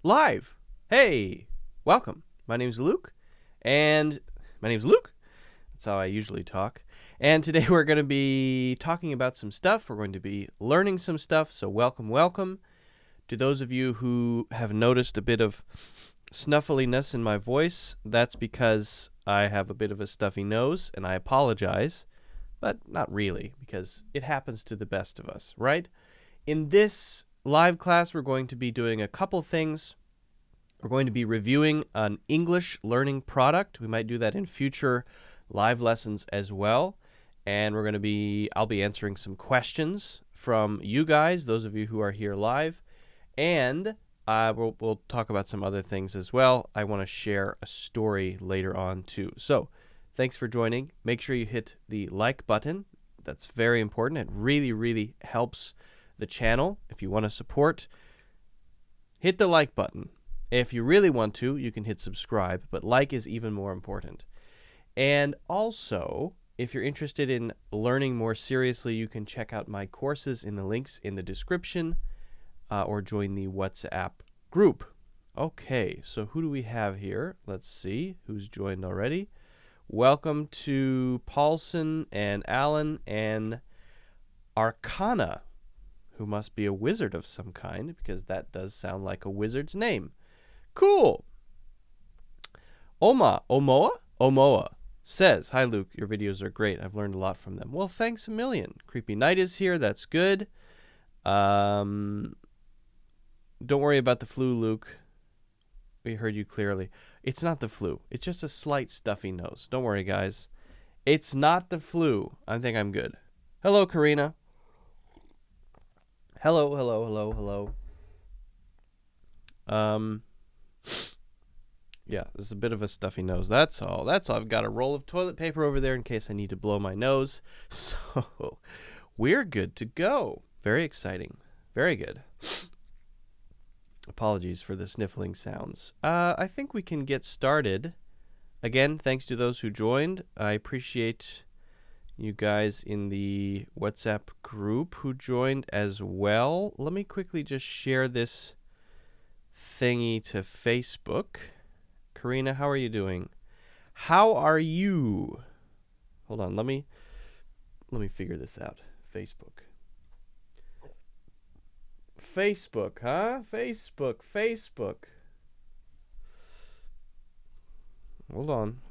live. Hey, welcome. My name's Luke, and That's how I usually talk. And today we're going to be talking about some stuff. We're going to be learning some stuff, so welcome. To those of you who have noticed a bit of snuffliness in my voice, that's because I have a bit of a stuffy nose, and I apologize, but not really, because it happens to the best of us, right? In this live class, we're going to be doing a couple things. We're going to be reviewing an English learning product. We might do that in future live lessons as well. And I'll be answering some questions from you guys, those of you who are here live. And we'll talk about some other things as well. I want to share a story later on too. So thanks for joining. Make sure you hit the like button. That's very important. It really helps the channel. If you want to support, hit the like button. If you really want to, you can hit subscribe, but like is even more important. And also, if you're interested in learning more seriously, you can check out my courses in the links in the description or join the WhatsApp group. Okay, so who do we have here? Let's see who's joined already. Welcome to Paulson and Alan and Arcana, who must be a wizard of some kind, because that does sound like a wizard's name. Cool. Omoa says, "Hi Luke, your videos are great. I've learned a lot from them." Well, thanks a million. Creepy Knight is here. That's good. Don't worry about the flu, Luke. We heard you clearly. It's not the flu. It's just a slight stuffy nose. Don't worry, guys. It's not the flu. I think I'm good. Hello, Karina. Hello. Yeah, there's a bit of a stuffy nose. That's all. I've got a roll of toilet paper over there in case I need to blow my nose. So we're good to go. Very exciting. Very good. Apologies for the sniffling sounds. I think we can get started. Again, thanks to those who joined. I appreciate you guys in the WhatsApp group who joined as well. Let me quickly just share this thingy to Facebook. Karina, how are you doing? How are you? Hold on, let me figure this out. Facebook, huh? Facebook. Hold on.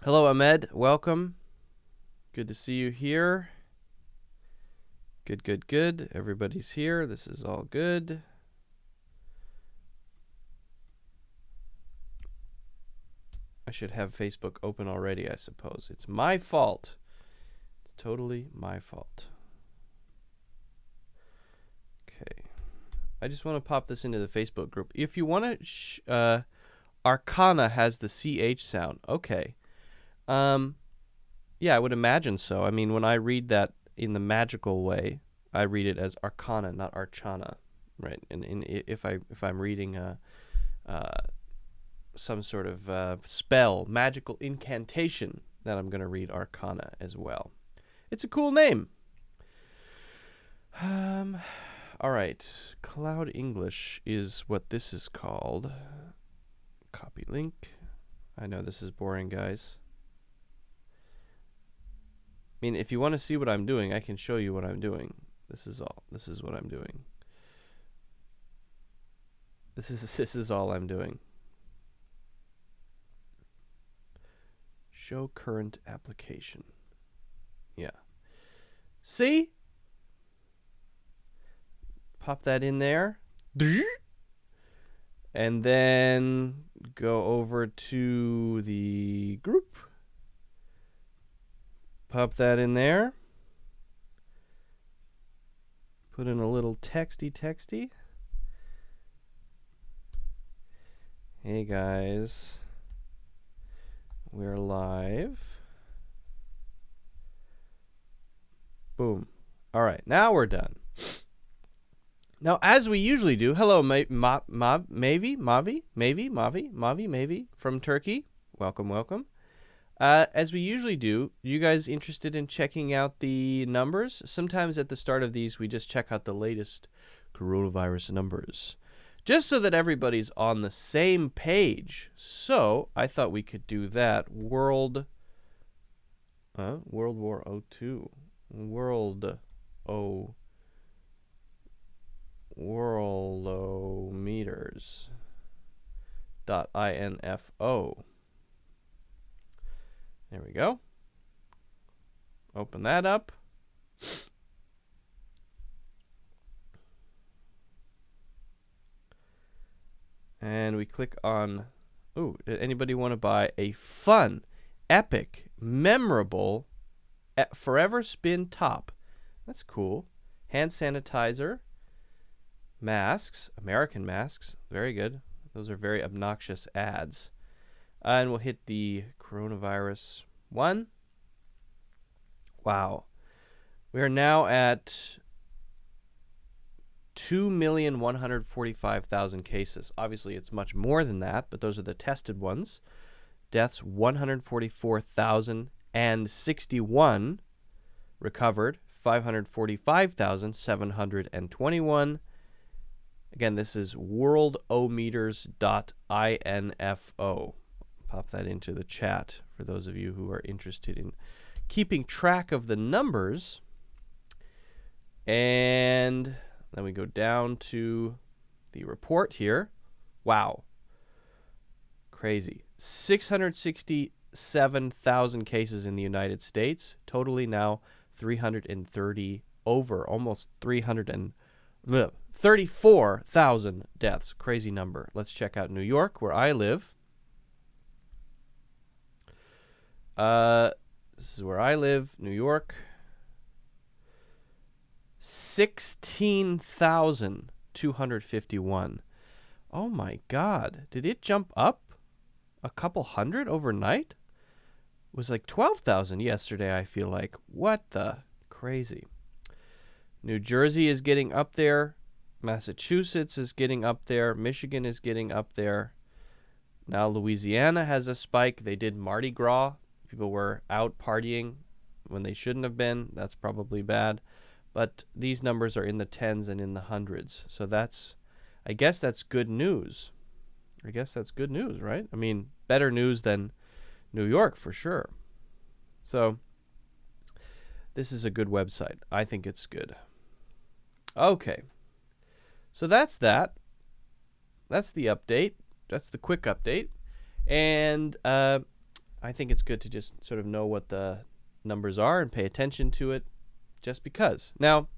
Hello, Ahmed. Welcome. Good to see you here. Good. Everybody's here. This is all good. I should have Facebook open already, I suppose. It's my fault. It's totally my fault. Okay. I just want to pop this into the Facebook group. If you want to... Arcana has the CH sound. Okay. Yeah, I would imagine so. I mean, when I read that in the magical way, I read it as Arcana, not Archana, right? And if I'm reading some sort of spell, magical incantation, then I'm going to read Arcana as well. It's a cool name. All right. Cloud English is what this is called. Copy link. I know this is boring, guys. I mean, if you want to see what I'm doing, I can show you what I'm doing. This is all. This is what I'm doing. This is all I'm doing. Show current application. Yeah. See? Pop that in there. And then go over to the group. Pop that in there. Put in a little texty. Hey guys, we're live. Boom. All right, now we're done. Now, as we usually do, hello, Mavi from Turkey. Welcome. As we usually do, you guys interested in checking out the numbers? Sometimes at the start of these, we just check out the latest coronavirus numbers, just so that everybody's on the same page. So I thought we could do that. World War '02. Worldometers. .info. There we go. Open that up. And we click on, did anybody want to buy a fun, epic, memorable, forever spin top? That's cool. Hand sanitizer, masks, American masks, very good. Those are very obnoxious ads. And we'll hit the coronavirus one. Wow. We are now at 2,145,000 cases. Obviously, it's much more than that, but those are the tested ones. Deaths, 144,061. Recovered, 545,721. Again, this is worldometers.info. Pop that into the chat for those of you who are interested in keeping track of the numbers. And then we go down to the report here. Wow. Crazy. 667,000 cases in the United States. Totally now 330 over, almost 34,000 deaths. Crazy number. Let's check out New York, where I live. This is where I live, New York. 16,251. Oh my God. Did it jump up a couple hundred overnight? It was like 12,000 yesterday, I feel like. What the? Crazy. New Jersey is getting up there. Massachusetts is getting up there. Michigan is getting up there. Now Louisiana has a spike. They did Mardi Gras. People were out partying when they shouldn't have been. That's probably bad. But these numbers are in the tens and in the hundreds. So I guess that's good news. I guess that's good news, right? I mean, better news than New York for sure. So this is a good website. I think it's good. Okay. So that's that. That's the update. That's the quick update. And I think it's good to just sort of know what the numbers are and pay attention to it just because. Now,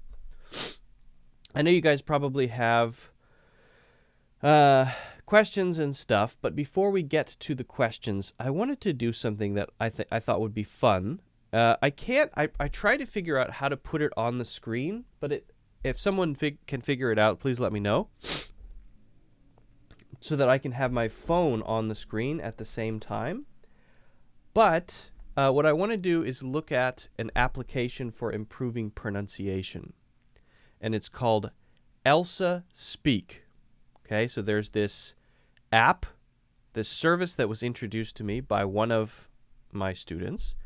I know you guys probably have questions and stuff, but before we get to the questions, I wanted to do something that I thought would be fun. I try to figure out how to put it on the screen, but if someone can figure it out, please let me know so that I can have my phone on the screen at the same time. But what I want to do is look at an application for improving pronunciation. And it's called Elsa Speak. Okay, so there's this app, this service that was introduced to me by one of my students.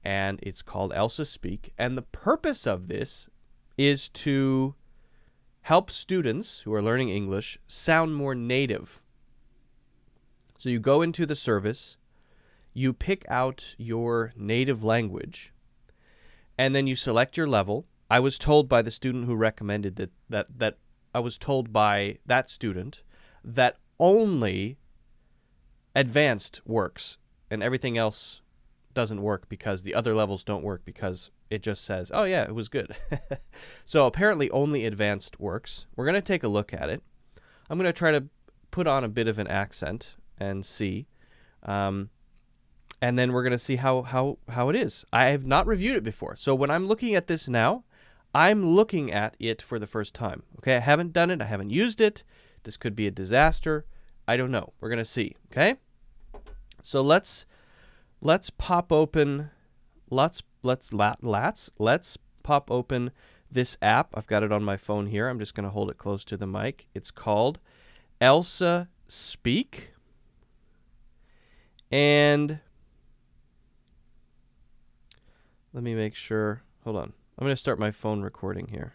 And it's called Elsa Speak. And the purpose of this is to help students who are learning English sound more native. So you go into the service, you pick out your native language, and then you select your level. I was told by the student who recommended that I was told by that student that only advanced works and everything else doesn't work because the other levels don't work because it just says, oh yeah, it was good. So apparently only advanced works. We're going to take a look at it. I'm going to try to put on a bit of an accent and see. And then we're going to see how it is. I have not reviewed it before. So when I'm looking at this now, I'm looking at it for the first time. Okay, I haven't done it. I haven't used it. This could be a disaster. I don't know. We're going to see. Okay? So let's pop open let's pop open this app. I've got it on my phone here. I'm just going to hold it close to the mic. It's called Elsa Speak. And Let me make sure. Hold on. I'm going to start my phone recording here.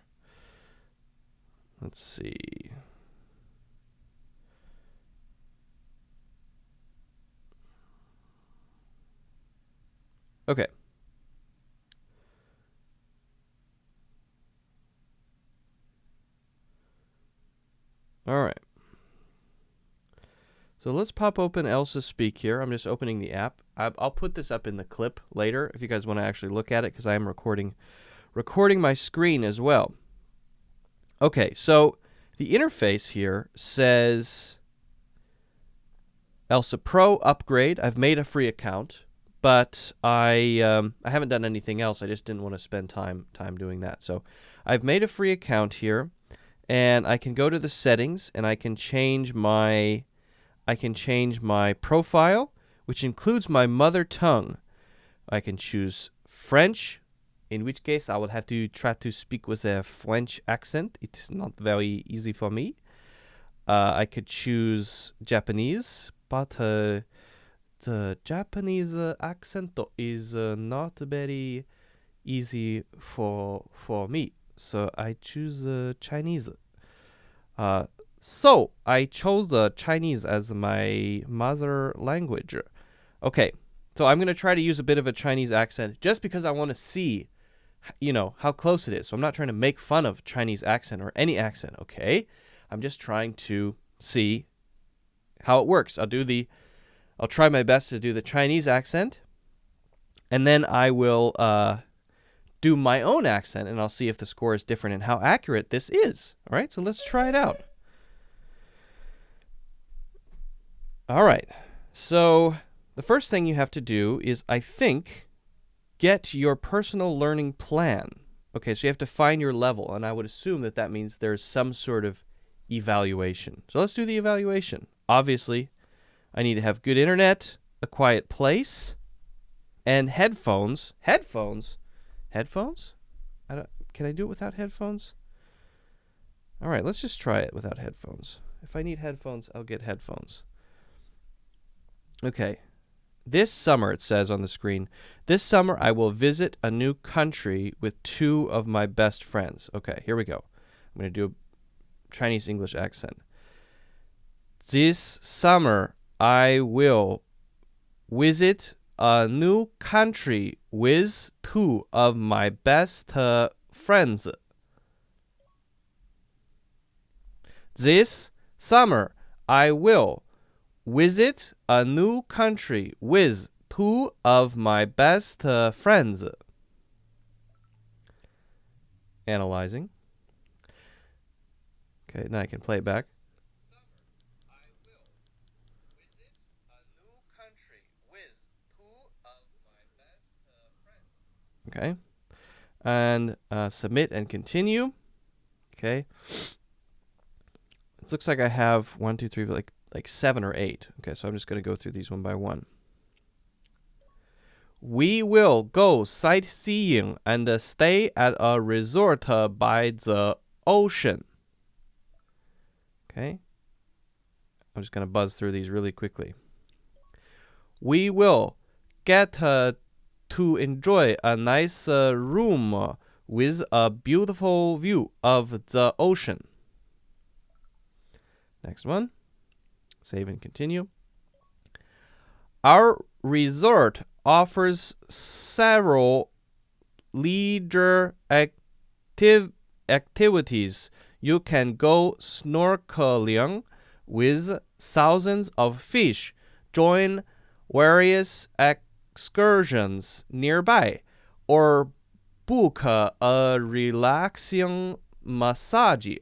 Let's see. Okay. All right. So let's pop open Elsa Speak here. I'm just opening the app. I'll put this up in the clip later if you guys want to actually look at it, because I am recording my screen as well. Okay, so the interface here says Elsa Pro upgrade. I've made a free account, but I haven't done anything else. I just didn't want to spend time doing that. So I've made a free account here, and I can go to the settings and I can change my profile, which includes my mother tongue. I can choose French, in which case I will have to try to speak with a French accent. It's not very easy for me. I could choose Japanese, but the Japanese accent is not very easy for me. So I choose Chinese. So I chose the Chinese as my mother language. Okay, so I'm going to try to use a bit of a Chinese accent just because I want to see, how close it is. So I'm not trying to make fun of Chinese accent or any accent, okay? I'm just trying to see how it works. I'll try my best to do the Chinese accent, and then I will do my own accent, and I'll see if the score is different and how accurate this is. All right, so let's try it out. All right, so the first thing you have to do is, I think, get your personal learning plan. Okay, so you have to find your level, and I would assume that means there's some sort of evaluation. So let's do the evaluation. Obviously, I need to have good internet, a quiet place, and headphones. Headphones? Can I do it without headphones? All right, let's just try it without headphones. If I need headphones, I'll get headphones. Okay. This summer, it says on the screen, this summer I will visit a new country with 2 of my best friends. Okay, here we go. I'm going to do a Chinese-English accent. This summer I will visit a new country with 2 of my best friends. This summer I will visit a new country with 2 of my best friends. Analyzing. Okay, now I can play it back. I will visit a new country with 2 of my best friends. Okay. And submit and continue. Okay. It looks like I have 1, 2, 3, like 7 or 8. Okay, so I'm just going to go through these one by one. We will go sightseeing and stay at a resort by the ocean. Okay. I'm just going to buzz through these really quickly. We will get to enjoy a nice room with a beautiful view of the ocean. Next one. Save and continue. Our resort offers several leisure activities. You can go snorkeling with thousands of fish, join various excursions nearby, or book a relaxing massage.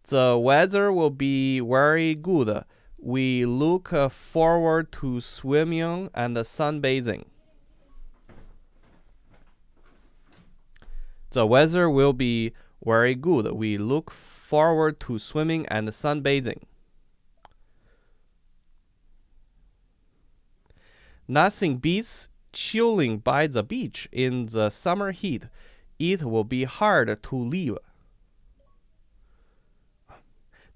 The weather will be very good. We look forward to swimming and sunbathing. The weather will be very good. We look forward to swimming and sunbathing. Nothing beats chilling by the beach in the summer heat. It will be hard to leave.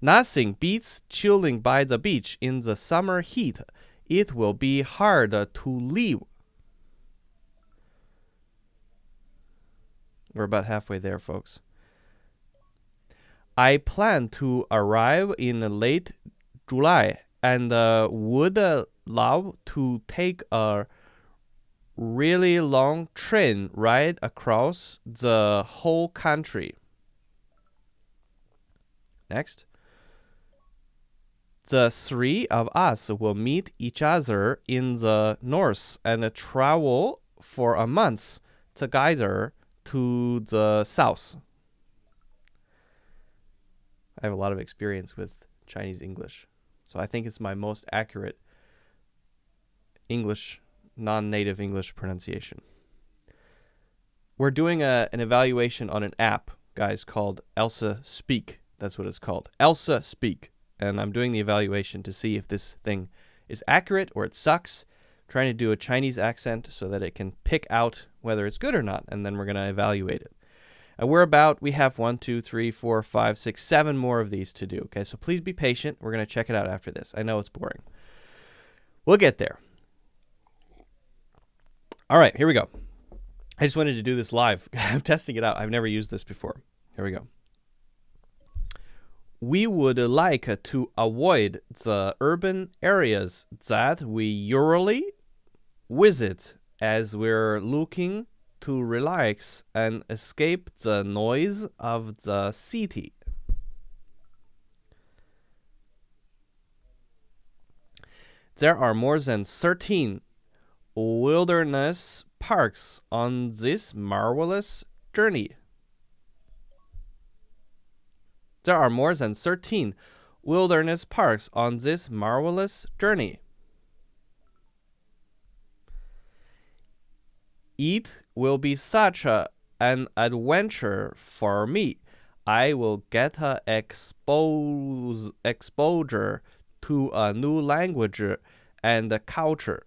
Nothing beats chilling by the beach in the summer heat. It will be hard to leave. We're about halfway there, folks. I plan to arrive in late July and would love to take a really long train ride across the whole country. Next. The three of us will meet each other in the north and travel for a month together to the south. I have a lot of experience with Chinese English, so I think it's my most accurate English, non-native English pronunciation. We're doing an evaluation on an app, guys, called Elsa Speak. That's what it's called. Elsa Speak. And I'm doing the evaluation to see if this thing is accurate or it sucks. I'm trying to do a Chinese accent so that it can pick out whether it's good or not, and then we're going to evaluate it. And we have 1, 2, 3, 4, 5, 6, 7 more of these to do. Okay, so please be patient. We're going to check it out after this. I know it's boring. We'll get there. All right, here we go. I just wanted to do this live. I'm testing it out. I've never used this before. Here we go. We would like to avoid the urban areas that we usually visit as we're looking to relax and escape the noise of the city. There are more than 13 wilderness parks on this marvelous journey. There are more than 13 wilderness parks on this marvelous journey. It will be such an adventure for me. I will get exposure to a new language and culture.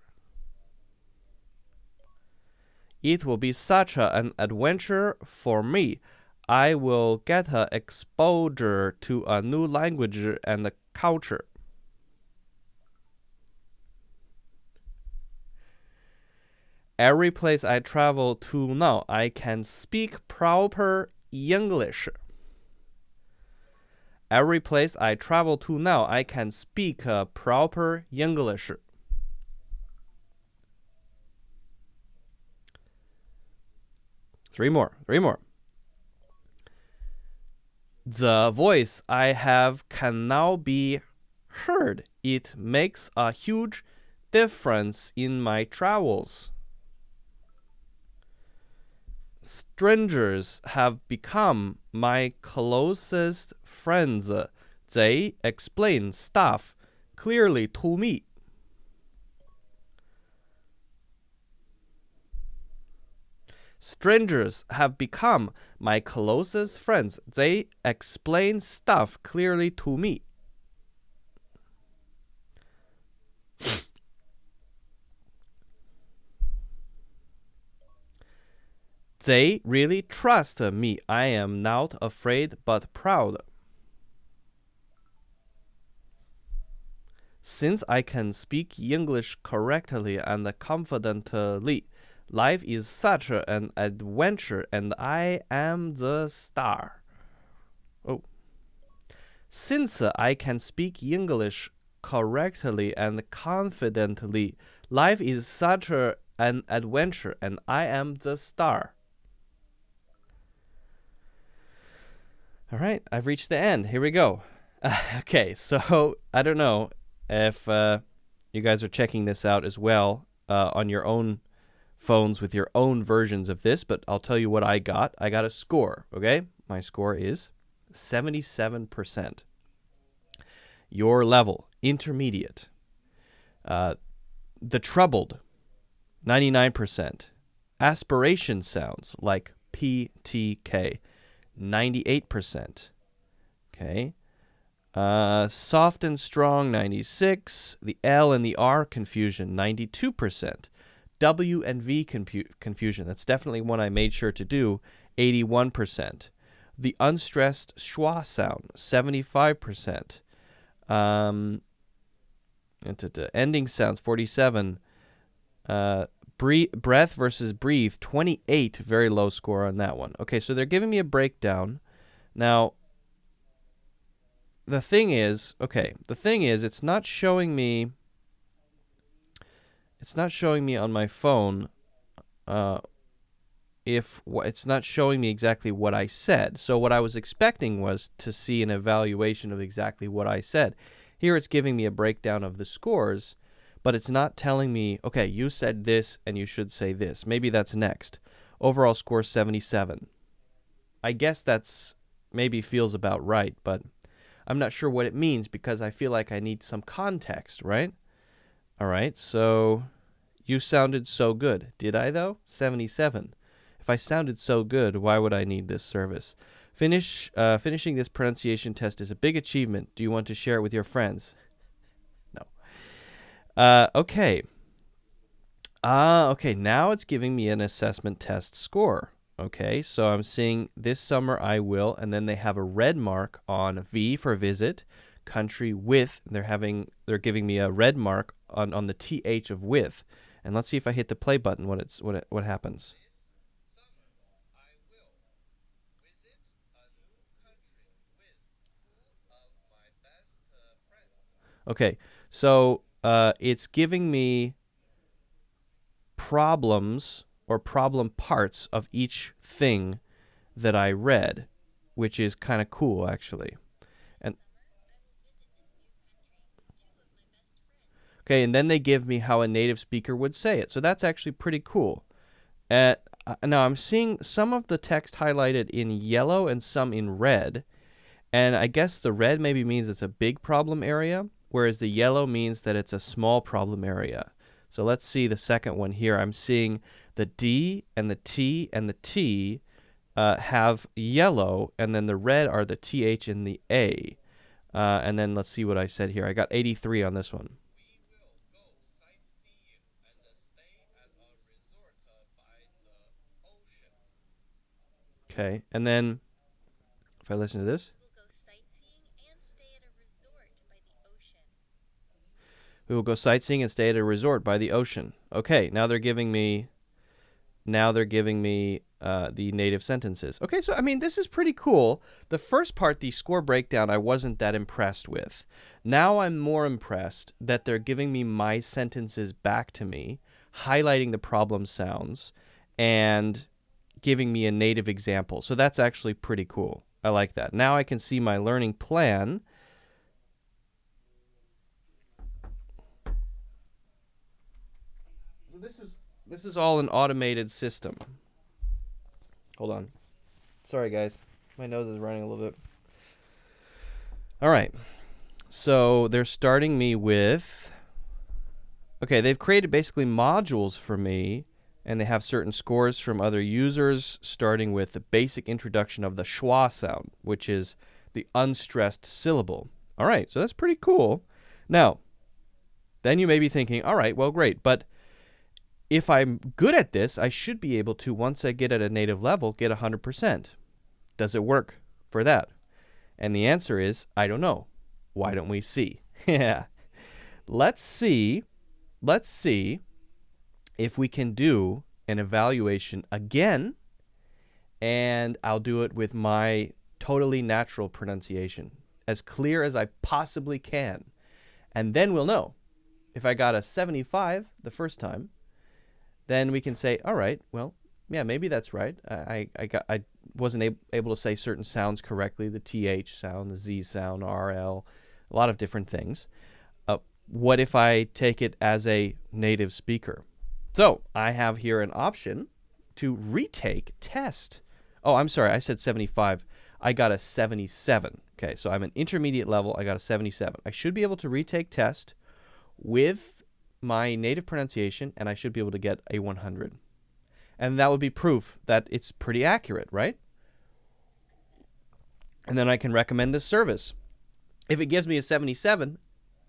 It will be such an adventure for me. I will get exposure to a new language and culture. Every place I travel to now, I can speak proper English. Every place I travel to now, I can speak proper English. Three more. The voice I have can now be heard. It makes a huge difference in my travels. Strangers have become my closest friends. They explain stuff clearly to me. Strangers have become my closest friends. They explain stuff clearly to me. They really trust me. I am not afraid but proud. Since I can speak English correctly and confidently, life is such an adventure, and I am the star. Oh. Since I can speak English correctly and confidently, life is such an adventure, and I am the star. All right, I've reached the end. Here we go. Okay, so I don't know if you guys are checking this out as well on your own phones with your own versions of this, but I'll tell you what I got. I got a score, okay? My score is 77%. Your level, intermediate. The troubled, 99%. Aspiration sounds like PTK, 98%. Okay. Soft and strong, 96. The L and the R confusion, 92%. W and V confusion, that's definitely one I made sure to do, 81%. The unstressed schwa sound, 75%. Ending sounds 47. Breath versus breathe 28. Very low score on that one. Okay, so they're giving me a breakdown. Now, the thing is, it's not showing me. It's not showing me on my phone. It's not showing me exactly what I said. So what I was expecting was to see an evaluation of exactly what I said. Here it's giving me a breakdown of the scores, but it's not telling me, okay, you said this and you should say this. Maybe that's next. Overall score 77. I guess that's maybe feels about right, but I'm not sure what it means because I feel like I need some context, right? All right, so you sounded so good. Did I, though? 77. If I sounded so good, why would I need this service? Finishing this pronunciation test is a big achievement. Do you want to share it with your friends? No. Okay. Okay, now it's giving me an assessment test score. Okay, so I'm seeing this summer I will, and then they have a red mark on V for visit, country with. They're giving me a red mark on the TH of with. And let's see if I hit the play button what happens. Okay, so it's giving me problems or problem parts of each thing that I read, which is kind of cool, actually. And okay, and then they give me how a native speaker would say it. So that's actually pretty cool. Now I'm seeing some of the text highlighted in yellow and some in red. And I guess the red maybe means it's a big problem area, whereas the yellow means that it's a small problem area. So let's see the second one here. I'm seeing the D and the T and the T have yellow, and then the red are the TH and the A. And then let's see what I said here. I got 83 on this one. Okay, and then if I listen to this. We will go sightseeing and stay at a resort by the ocean. Okay, now they're giving me the native sentences. Okay, so I mean, this is pretty cool. The first part, the score breakdown, I wasn't that impressed with. Now I'm more impressed that they're giving me my sentences back to me, highlighting the problem sounds, and giving me a native example. So that's actually pretty cool. I like that. Now I can see my learning plan. This is all an automated system. Hold on. Sorry, guys. My nose is running a little bit. All right. So they're starting me with... Okay, they've created basically modules for me, and they have certain scores from other users, starting with the basic introduction of the schwa sound, which is the unstressed syllable. All right, so that's pretty cool. Now, then you may be thinking, all right, well, great, but if I'm good at this, I should be able to, once I get at a native level, get 100%. Does it work for that? And the answer is, I don't know. Why don't we see? Yeah. Let's see if we can do an evaluation again, and I'll do it with my totally natural pronunciation, as clear as I possibly can. And then we'll know. If I got a 75 the first time, then we can say, all right, well, yeah, maybe that's right. I wasn't able to say certain sounds correctly, the TH sound, the Z sound, RL, a lot of different things. What if I take it as a native speaker? So I have here an option to retake test. Oh, I'm sorry, I said 75. I got a 77. Okay, so I'm an intermediate level. I got a 77. I should be able to retake test with my native pronunciation, and I should be able to get a 100. And that would be proof that it's pretty accurate, right? And then I can recommend this service. If it gives me a 77,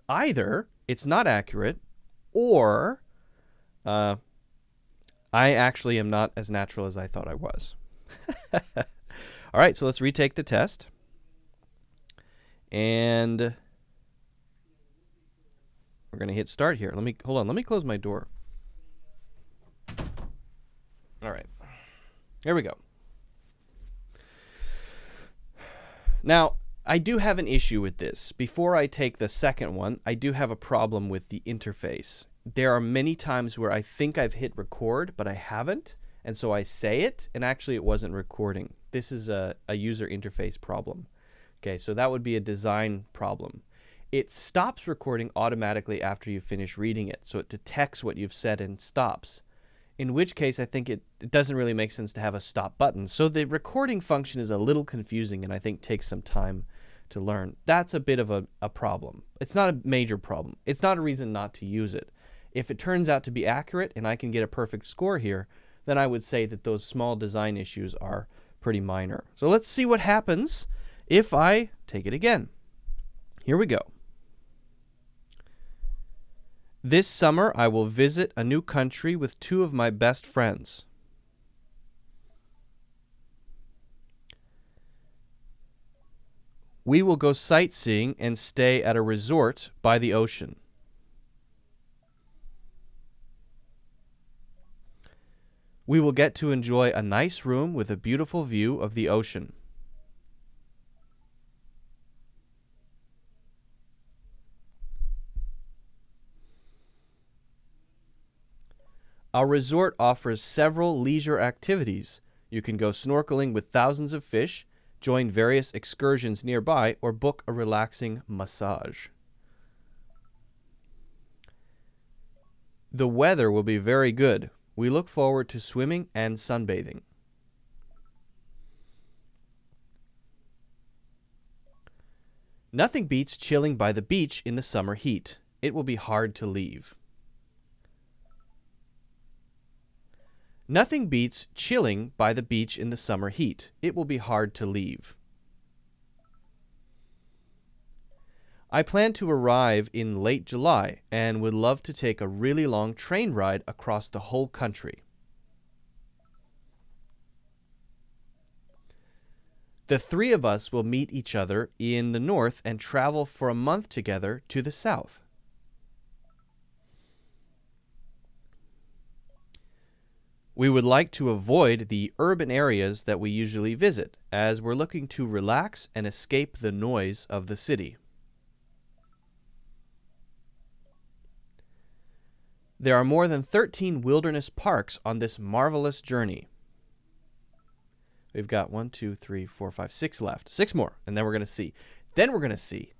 either it's not accurate, or I actually am not as natural as I thought I was. All right, so let's retake the test. And We're going to hit start here. Hold on. Let me close my door. All right. Here we go. Now, I do have an issue with this. Before I take the second one, I do have a problem with the interface. There are many times where I think I've hit record, but I haven't. And so I say it, and actually it wasn't recording. This is a user interface problem. Okay, so that would be a design problem. It stops recording automatically after you finish reading it. So it detects what you've said and stops. In which case, I think it doesn't really make sense to have a stop button. So the recording function is a little confusing and I think takes some time to learn. That's a bit of a problem. It's not a major problem. It's not a reason not to use it. If it turns out to be accurate and I can get a perfect score here, then I would say that those small design issues are pretty minor. So let's see what happens if I take it again. Here we go. This summer, I will visit a new country with 2 of my best friends. We will go sightseeing and stay at a resort by the ocean. We will get to enjoy a nice room with a beautiful view of the ocean. Our resort offers several leisure activities. You can go snorkeling with thousands of fish, join various excursions nearby, or book a relaxing massage. The weather will be very good. We look forward to swimming and sunbathing. Nothing beats chilling by the beach in the summer heat. It will be hard to leave. Nothing beats chilling by the beach in the summer heat. It will be hard to leave. I plan to arrive in late July and would love to take a really long train ride across the whole country. The 3 of us will meet each other in the north and travel for a month together to the south. We would like to avoid the urban areas that we usually visit, as we're looking to relax and escape the noise of the city. There are more than 13 wilderness parks on this marvelous journey. We've got 1, 2, 3, 4, 5, 6 left. 6 more, and then we're going to see. Then we're going to see.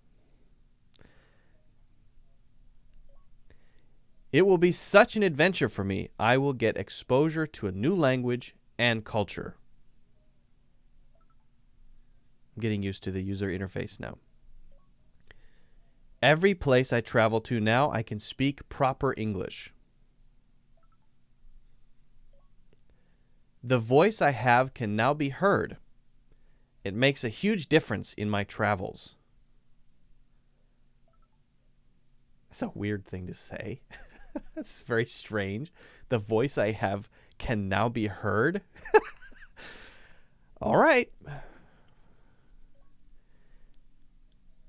It will be such an adventure for me. I will get exposure to a new language and culture. I'm getting used to the user interface now. Every place I travel to now, I can speak proper English. The voice I have can now be heard. It makes a huge difference in my travels. That's a weird thing to say. That's very strange. The voice I have can now be heard. All right.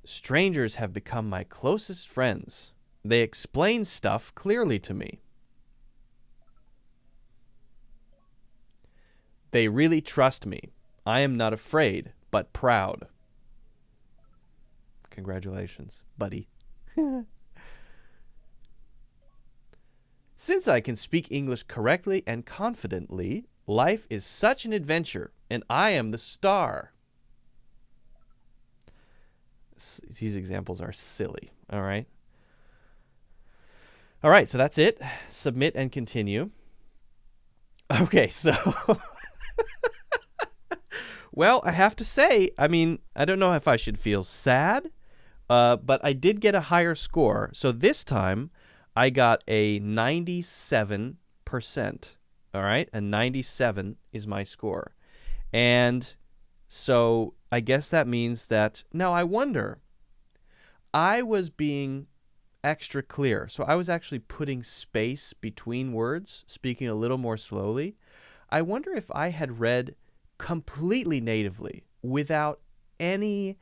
Strangers have become my closest friends. They explain stuff clearly to me. They really trust me. I am not afraid, but proud. Congratulations, buddy. Since I can speak English correctly and confidently, life is such an adventure, and I am the star. These examples are silly, all right? All right, so that's it. Submit and continue. Okay, so... Well, I have to say, I mean, I don't know if I should feel sad, but I did get a higher score. So this time, I got a 97%, all right? A 97 is my score. And so I guess that means that, now I wonder, I was being extra clear. So I was actually putting space between words, speaking a little more slowly. I wonder if I had read completely natively without any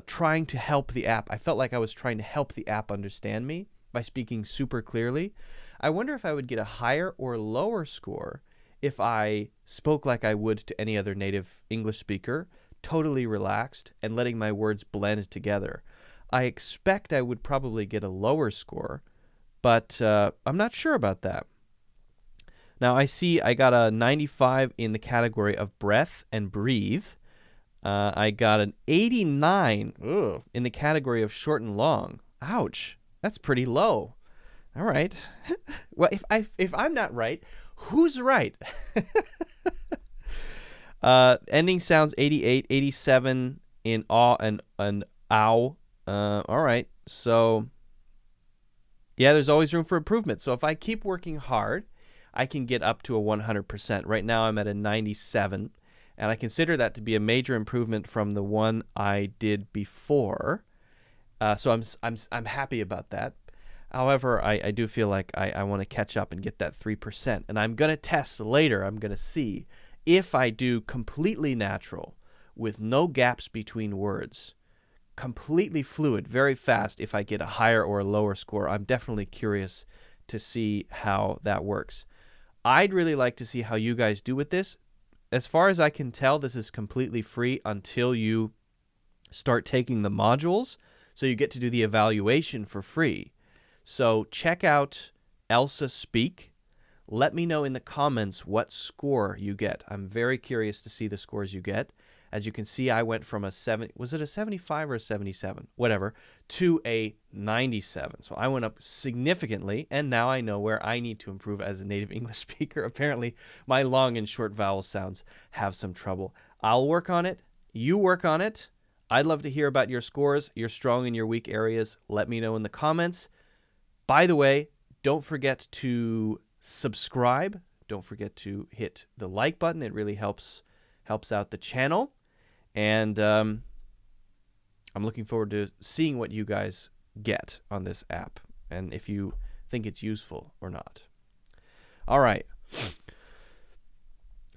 trying to help the app. I felt like I was trying to help the app understand me. by speaking super clearly. I wonder if I would get a higher or lower score if I spoke like I would to any other native English speaker, totally relaxed and letting my words blend together. I expect I would probably get a lower score, but I'm not sure about that. Now, I see I got a 95 in the category of breath and breathe. I got an 89 in the category of short and long. Ouch, that's pretty low. All right. Well, if I'm not right, who's right? Ending sounds 88, 87 in aw and ow. All right. So, yeah, there's always room for improvement. So if I keep working hard, I can get up to a 100%. Right now I'm at a 97, and I consider that to be a major improvement from the one I did before. So I'm happy about that. However, I do feel like I want to catch up and get that 3%. And I'm going to test later. I'm going to see if I do completely natural with no gaps between words, completely fluid, very fast, if I get a higher or a lower score. I'm definitely curious to see how that works. I'd really like to see how you guys do with this. As far as I can tell, this is completely free until you start taking the modules, so you get to do the evaluation for free. So check out Elsa Speak. Let me know in the comments what score you get. I'm very curious to see the scores you get. As you can see, I went from a 75 or a 77? Whatever, to a 97. So I went up significantly, and now I know where I need to improve as a native English speaker. Apparently, my long and short vowel sounds have some trouble. I'll work on it. You work on it. I'd love to hear about your scores, your strong and your weak areas. Let me know in the comments. By the way, don't forget to subscribe. Don't forget to hit the like button. It really helps out the channel. And I'm looking forward to seeing what you guys get on this app and if you think it's useful or not. All right.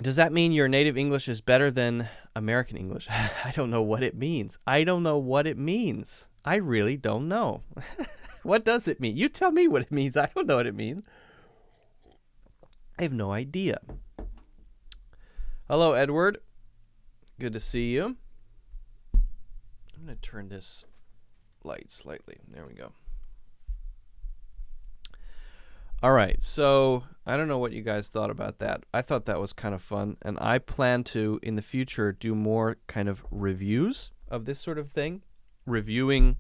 Does that mean your native English is better than American English? I don't know what it means. I don't know what it means. I really don't know. What does it mean? You tell me what it means. I don't know what it means. I have no idea. Hello, Edward. Good to see you. I'm going to turn this light slightly. There we go. All right, so I don't know what you guys thought about that. I thought that was kind of fun, and I plan to, in the future, do more kind of reviews of this sort of thing, reviewing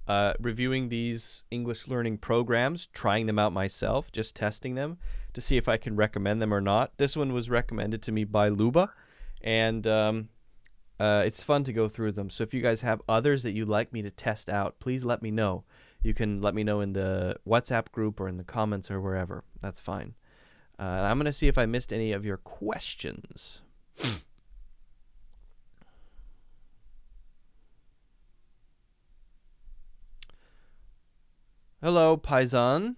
these English learning programs, trying them out myself, just testing them to see if I can recommend them or not. This one was recommended to me by Luba, and it's fun to go through them. So if you guys have others that you'd like me to test out, please let me know. You can let me know in the WhatsApp group or in the comments or wherever. That's fine. And I'm going to see if I missed any of your questions. Hello, Paisan.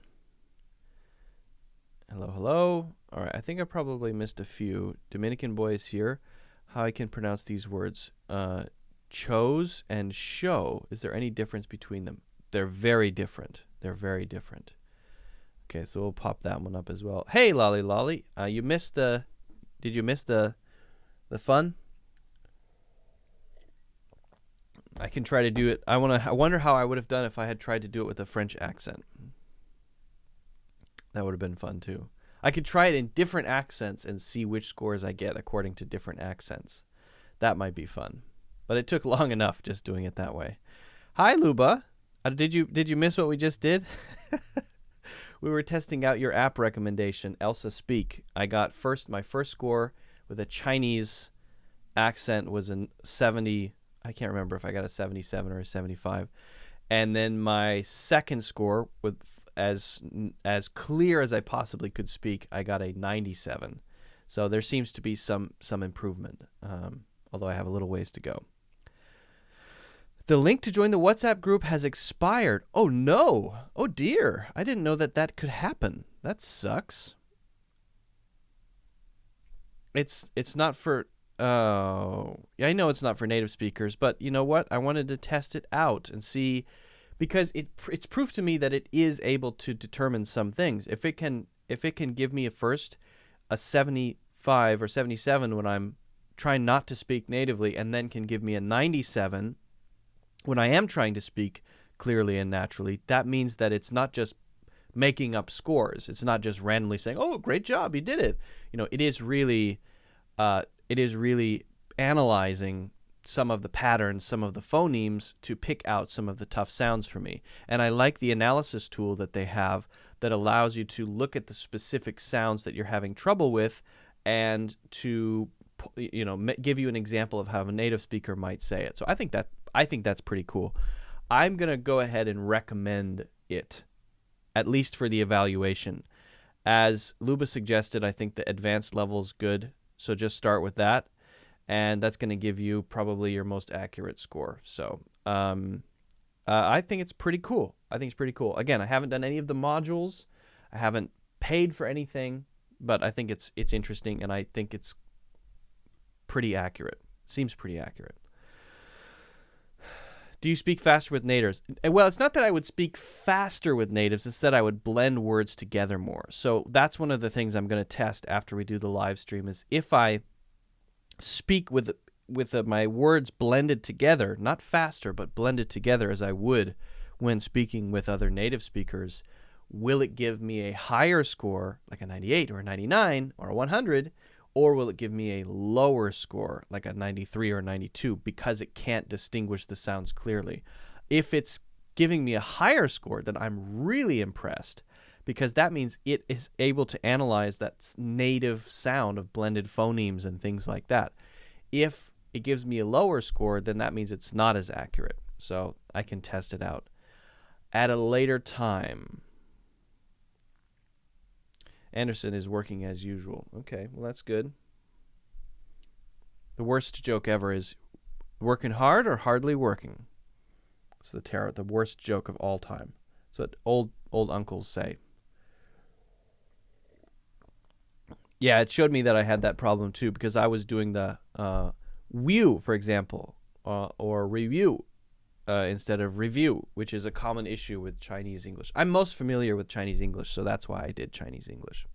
Hello, hello. All right, I think I probably missed a few. Dominican boy is here. How I can pronounce these words. Chose and show. Is there any difference between them? They're very different. They're very different. Okay, so we'll pop that one up as well. Hey, Lolly Lolly. You missed the... Did you miss the fun? I can try to do it. I wonder how I would have done if I had tried to do it with a French accent. That would have been fun too. I could try it in different accents and see which scores I get according to different accents. That might be fun. But it took long enough just doing it that way. Hi, Luba. Did you miss what we just did? We were testing out your app recommendation, Elsa Speak. I got my first score with a Chinese accent was a 70. I can't remember if I got a 77 or a 75. And then my second score, with as clear as I possibly could speak, I got a 97. So there seems to be some improvement, although I have a little ways to go. The link to join the WhatsApp group has expired. Oh, no. Oh, dear. I didn't know that could happen. That sucks. It's not for... Oh, yeah, I know it's not for native speakers, but you know what? I wanted to test it out and see, because it's proof to me that it is able to determine some things. If it can give me a 75 or 77 when I'm trying not to speak natively, and then can give me a 97 when I am trying to speak clearly and naturally, that means that it's not just making up scores. It's not just randomly saying, "Oh, great job, you did it." It is really analyzing some of the patterns, some of the phonemes to pick out some of the tough sounds for me. And I like the analysis tool that they have that allows you to look at the specific sounds that you're having trouble with and to give you an example of how a native speaker might say it. So I think that's pretty cool. I'm going to go ahead and recommend it, at least for the evaluation. As Luba suggested, I think the advanced level is good, so just start with that, and that's going to give you probably your most accurate score. So I think it's pretty cool. Again, I haven't done any of the modules. I haven't paid for anything, but I think it's interesting, and I think it's pretty accurate. Seems pretty accurate. Do you speak faster with natives? Well, it's not that I would speak faster with natives. It's that I would blend words together more. So that's one of the things I'm going to test after we do the live stream is if I speak with my words blended together, not faster, but blended together as I would when speaking with other native speakers, will it give me a higher score, like a 98 or a 99 or a 100, or will it give me a lower score, like a 93 or a 92, because it can't distinguish the sounds clearly? If it's giving me a higher score, then I'm really impressed, because that means it is able to analyze that native sound of blended phonemes and things like that. If it gives me a lower score, then that means it's not as accurate. So I can test it out at a later time. Anderson is working as usual. Okay, well, that's good. The worst joke ever is working hard or hardly working. It's the worst joke of all time. That's what old uncles say. Yeah, it showed me that I had that problem too, because I was doing the view, for example, or review instead of review, which is a common issue with Chinese English. I'm most familiar with Chinese English, so that's why I did Chinese English.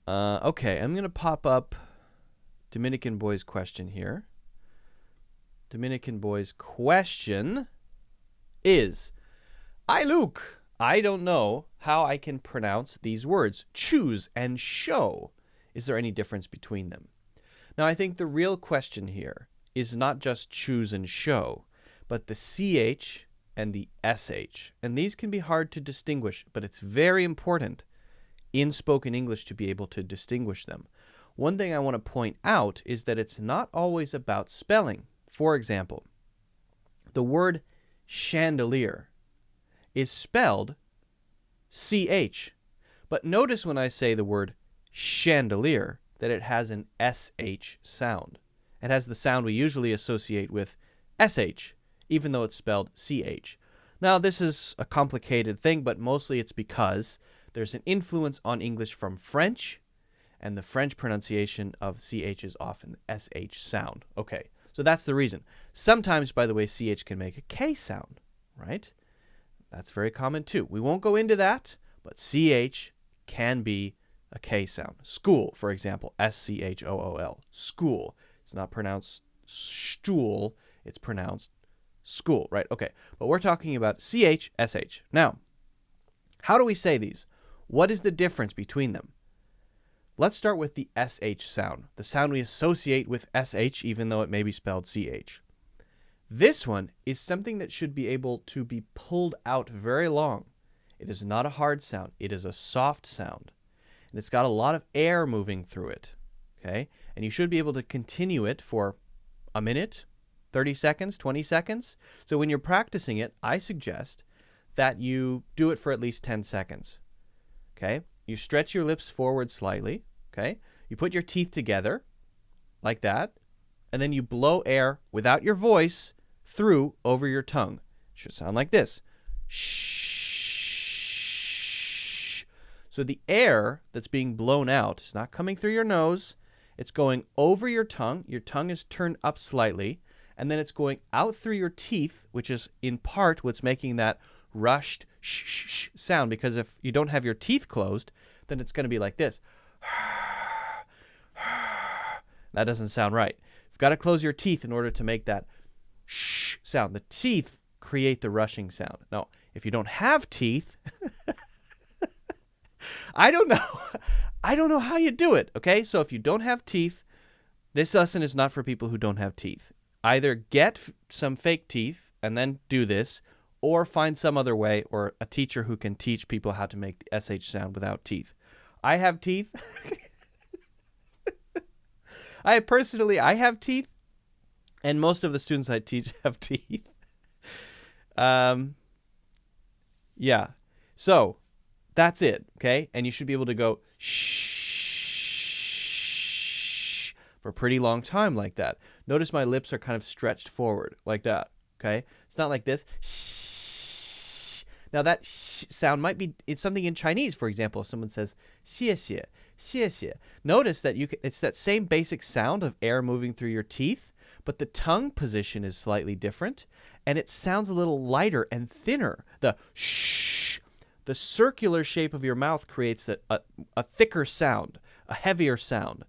Okay, I'm going to pop up Dominican Boy's question here. Dominican Boy's question is, "Hi, Luke. I don't know how I can pronounce these words, choose and show. Is there any difference between them?" Now, I think the real question here is not just choose and show, but the CH and the SH. And these can be hard to distinguish, but it's very important in spoken English to be able to distinguish them. One thing I want to point out is that it's not always about spelling. For example, the word chandelier is spelled CH, but notice when I say the word chandelier that it has an SH sound. It has the sound we usually associate with SH, even though it's spelled CH. Now, this is a complicated thing, but mostly it's because there's an influence on English from French, and the French pronunciation of CH is often SH sound. Okay, so that's the reason. Sometimes, by the way, CH can make a K sound, right? That's very common too. We won't go into that, but CH can be a K sound. School, for example, SCHOOL, school. It's not pronounced stool, it's pronounced school, right? Okay, but we're talking about CH, SH. Now, how do we say these? What is the difference between them? Let's start with the SH sound, the sound we associate with SH, even though it may be spelled CH. This one is something that should be able to be pulled out very long. It is not a hard sound. It is a soft sound. And it's got a lot of air moving through it. Okay? And you should be able to continue it for a minute, 30 seconds, 20 seconds. So when you're practicing it, I suggest that you do it for at least 10 seconds. Okay? You stretch your lips forward slightly. Okay? You put your teeth together like that. And then you blow air without your voice through over your tongue. It should sound like this. Shh. So the air that's being blown out is not coming through your nose. It's going over your tongue. Your tongue is turned up slightly. and then it's going out through your teeth, which is in part what's making that rushed sh sound, because if you don't have your teeth closed, then it's going to be like this. That doesn't sound right. You've got to close your teeth in order to make that sh sound. The teeth create the rushing sound. Now, if you don't have teeth, I don't know how you do it, okay? So if you don't have teeth, this lesson is not for people who don't have teeth. Either get some fake teeth and then do this, or find some other way, or a teacher who can teach people how to make the SH sound without teeth. I have teeth. I have teeth, and most of the students I teach have teeth. Yeah. So that's it, okay? And you should be able to go shh for a pretty long time like that. Notice my lips are kind of stretched forward like that, okay? It's not like this. Shh. Now that sh sound might be, it's something in Chinese, for example, if someone says 谢谢, 谢谢. Notice that it's that same basic sound of air moving through your teeth, but the tongue position is slightly different, and it sounds a little lighter and thinner. The shh, the circular shape of your mouth creates a thicker sound, a heavier sound.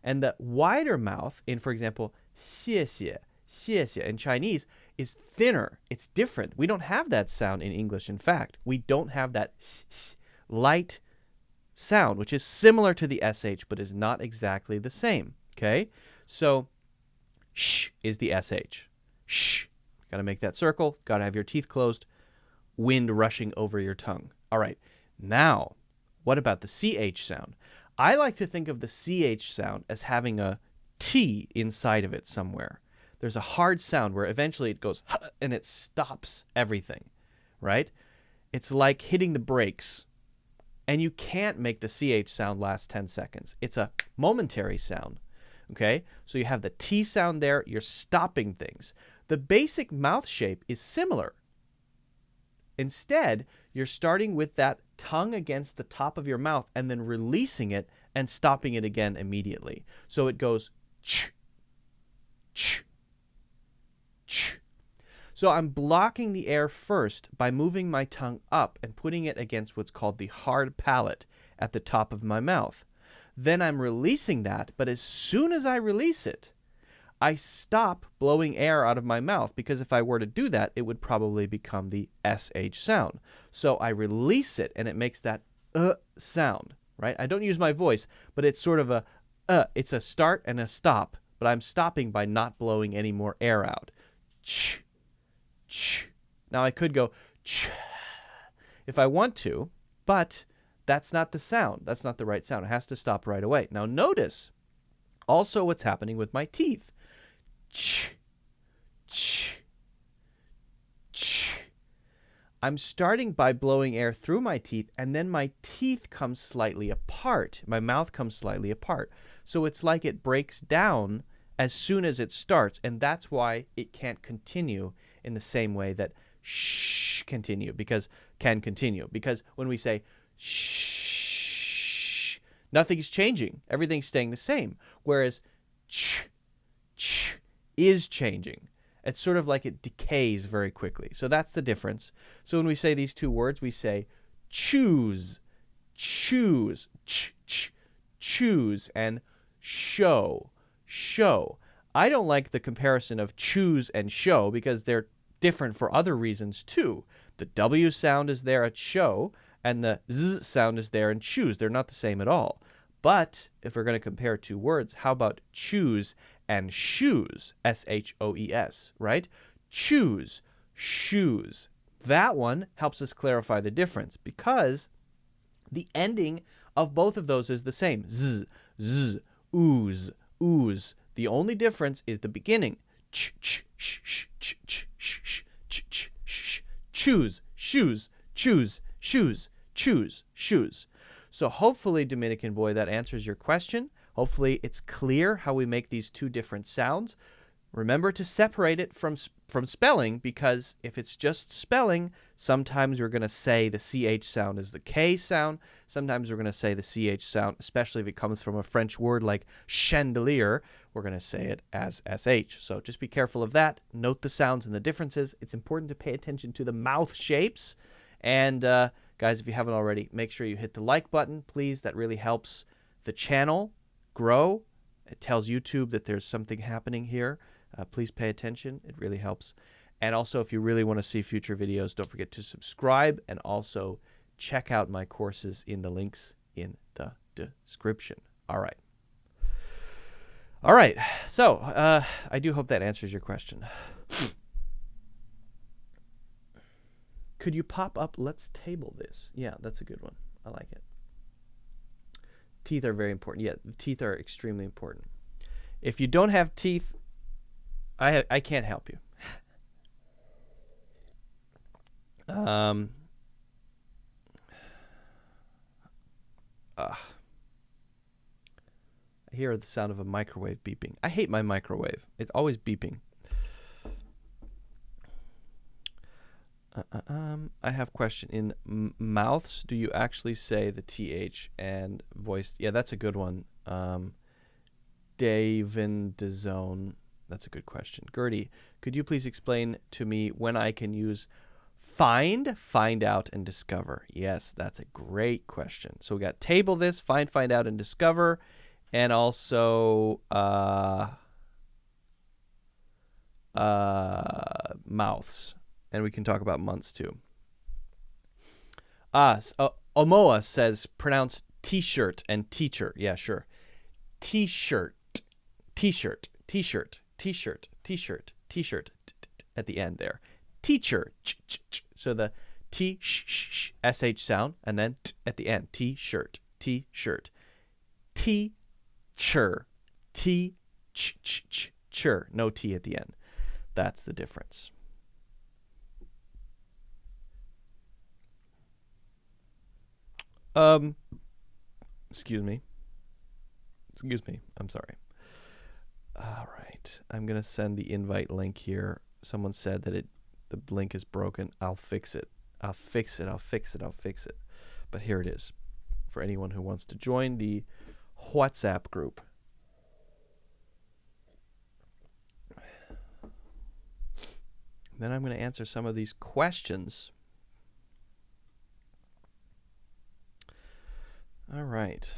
And the wider mouth in, for example, 谢谢, 谢谢, in Chinese is thinner. It's different. We don't have that sound in English. In fact, we don't have that light sound, which is similar to the SH, but is not exactly the same. Okay? So, sh is the SH. Shh. Got to make that circle. Got to have your teeth closed. Wind rushing over your tongue. All right. Now, what about the CH sound? I like to think of the CH sound as having a T inside of it somewhere. There's a hard sound where eventually it goes and it stops everything, right? It's like hitting the brakes. And you can't make the CH sound last 10 seconds. It's a momentary sound, okay? So you have the T sound there. You're stopping things. The basic mouth shape is similar. Instead, you're starting with that tongue against the top of your mouth and then releasing it and stopping it again immediately. So it goes ch, ch, ch. So I'm blocking the air first by moving my tongue up and putting it against what's called the hard palate at the top of my mouth. Then I'm releasing that, but as soon as I release it, I stop blowing air out of my mouth, because if I were to do that, it would probably become the SH sound. So I release it, and it makes that sound, right? I don't use my voice, but it's sort of it's a start and a stop, but I'm stopping by not blowing any more air out. Ch, ch. Now I could go ch if I want to, but that's not the sound. That's not the right sound. It has to stop right away. Now notice also what's happening with my teeth. Ch, ch, ch. I'm starting by blowing air through my teeth, and then my teeth come slightly apart. My mouth comes slightly apart. So it's like it breaks down as soon as it starts, and that's why it can't continue in the same way that shh can continue, because when we say shh, nothing's changing. Everything's staying the same. Whereas ch, ch is changing. It's sort of like it decays very quickly. So that's the difference. So when we say these two words, we say choose, choose, ch, ch, choose, and show, show. I don't like the comparison of choose and show because they're different for other reasons too. The W sound is there at show, and the Z sound is there in choose. They're not the same at all. But if we're going to compare two words, how about choose and shoes? S-H-O-E-S, right? Choose, shoes. That one helps us clarify the difference because the ending of both of those is the same. Z, z, ooze, ooze. The only difference is the beginning. Ch, ch, sh, sh, ch, ch, sh, sh, ch, ch, sh. Choose, shoes, choose, shoes, choose, shoes. So hopefully, Dominican boy, that answers your question. Hopefully it's clear how we make these two different sounds. Remember to separate it from from spelling, because if it's just spelling, sometimes we're going to say the CH sound is the K sound. Sometimes we're going to say the CH sound, especially if it comes from a French word like chandelier, we're going to say it as SH. So just be careful of that. Note the sounds and the differences. It's important to pay attention to the mouth shapes. And guys, if you haven't already, make sure you hit the like button, please. That really helps the channel grow. It tells YouTube that there's something happening here. Please pay attention. It really helps. And also, if you really want to see future videos, don't forget to subscribe and also check out my courses in the links in the description. All right. All right. So I do hope that answers your question. Could you pop up, let's table this? Yeah, that's a good one. I like it. Teeth are very important. Yeah, teeth are extremely important. If you don't have teeth, I can't help you. I hear the sound of a microwave beeping. I hate my microwave. It's always beeping. I have a question. In mouths, do you actually say the TH and voiced? Yeah, that's a good one. Davin DeZone. That's a good question. Gertie, could you please explain to me when I can use find, find out, and discover? Yes, that's a great question. So we got table this, find out, and discover, and also mouths. And we can talk about months too. Omoa says pronounce t-shirt and teacher. Yeah, sure. T-shirt, t-shirt, t-shirt, t-shirt, t-shirt, t-shirt at the end there. Teacher. So the T sh sh sound, and then t at the end. T-shirt, t-shirt. Teacher, t ch ch ch chur. No T at the end. That's the difference. Excuse me. I'm sorry. All right. I'm going to send the invite link here. Someone said that the link is broken. I'll fix it. I'll fix it. But here it is for anyone who wants to join the WhatsApp group. Then I'm going to answer some of these questions. All right.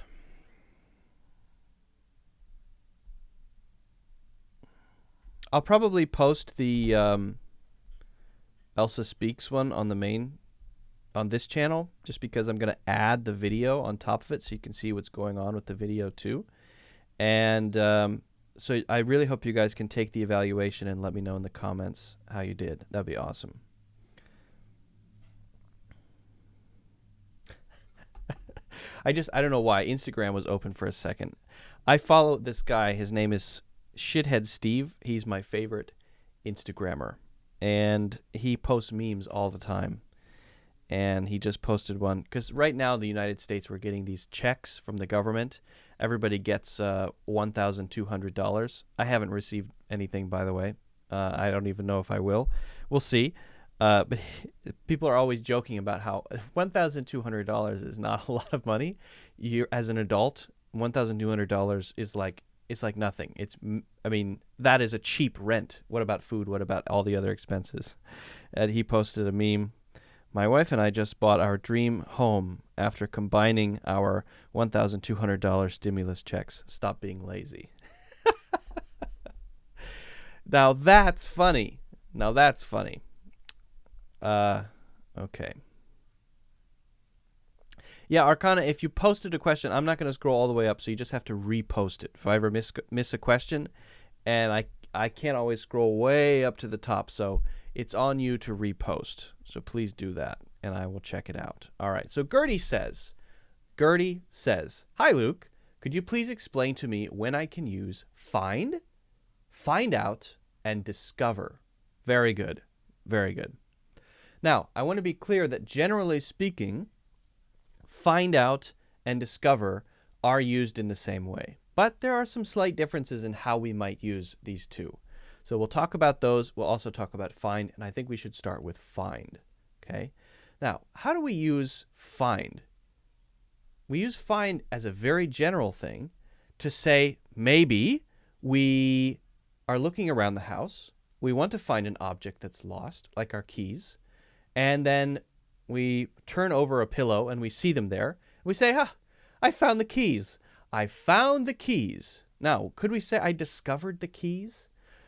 I'll probably post the Elsa Speaks one on this channel, just because I'm going to add the video on top of it so you can see what's going on with the video too. And so I really hope you guys can take the evaluation and let me know in the comments how you did. That'd be awesome. I don't know why. Instagram was open for a second. I follow this guy. His name is Shithead Steve. He's my favorite Instagrammer. And he posts memes all the time. And he just posted one. Because right now in the United States, we're getting these checks from the government. Everybody gets $1,200. I haven't received anything, by the way. I don't even know if I will. We'll see. But people are always joking about how $1,200 is not a lot of money. As an adult, $1,200 is like, it's like nothing. I mean, that is a cheap rent. What about food? What about all the other expenses? And he posted a meme. My wife and I just bought our dream home after combining our $1,200 stimulus checks. Stop being lazy. Now that's funny. Okay. Yeah, Arcana, if you posted a question, I'm not going to scroll all the way up, so you just have to repost it. If I ever miss a question, and I can't always scroll way up to the top, so it's on you to repost. So please do that, and I will check it out. All right, so Gertie says, Hi, Luke. Could you please explain to me when I can use find, find out, and discover? Very good. Very good. Now, I want to be clear that generally speaking, find out and discover are used in the same way. But there are some slight differences in how we might use these two. So we'll talk about those. We'll also talk about find, and I think we should start with find. Okay. Now, how do we use find? We use find as a very general thing to say maybe we are looking around the house. We want to find an object that's lost, like our keys, and then we turn over a pillow and we see them there. We say, I found the keys. I found the keys. Now, could we say I discovered the keys?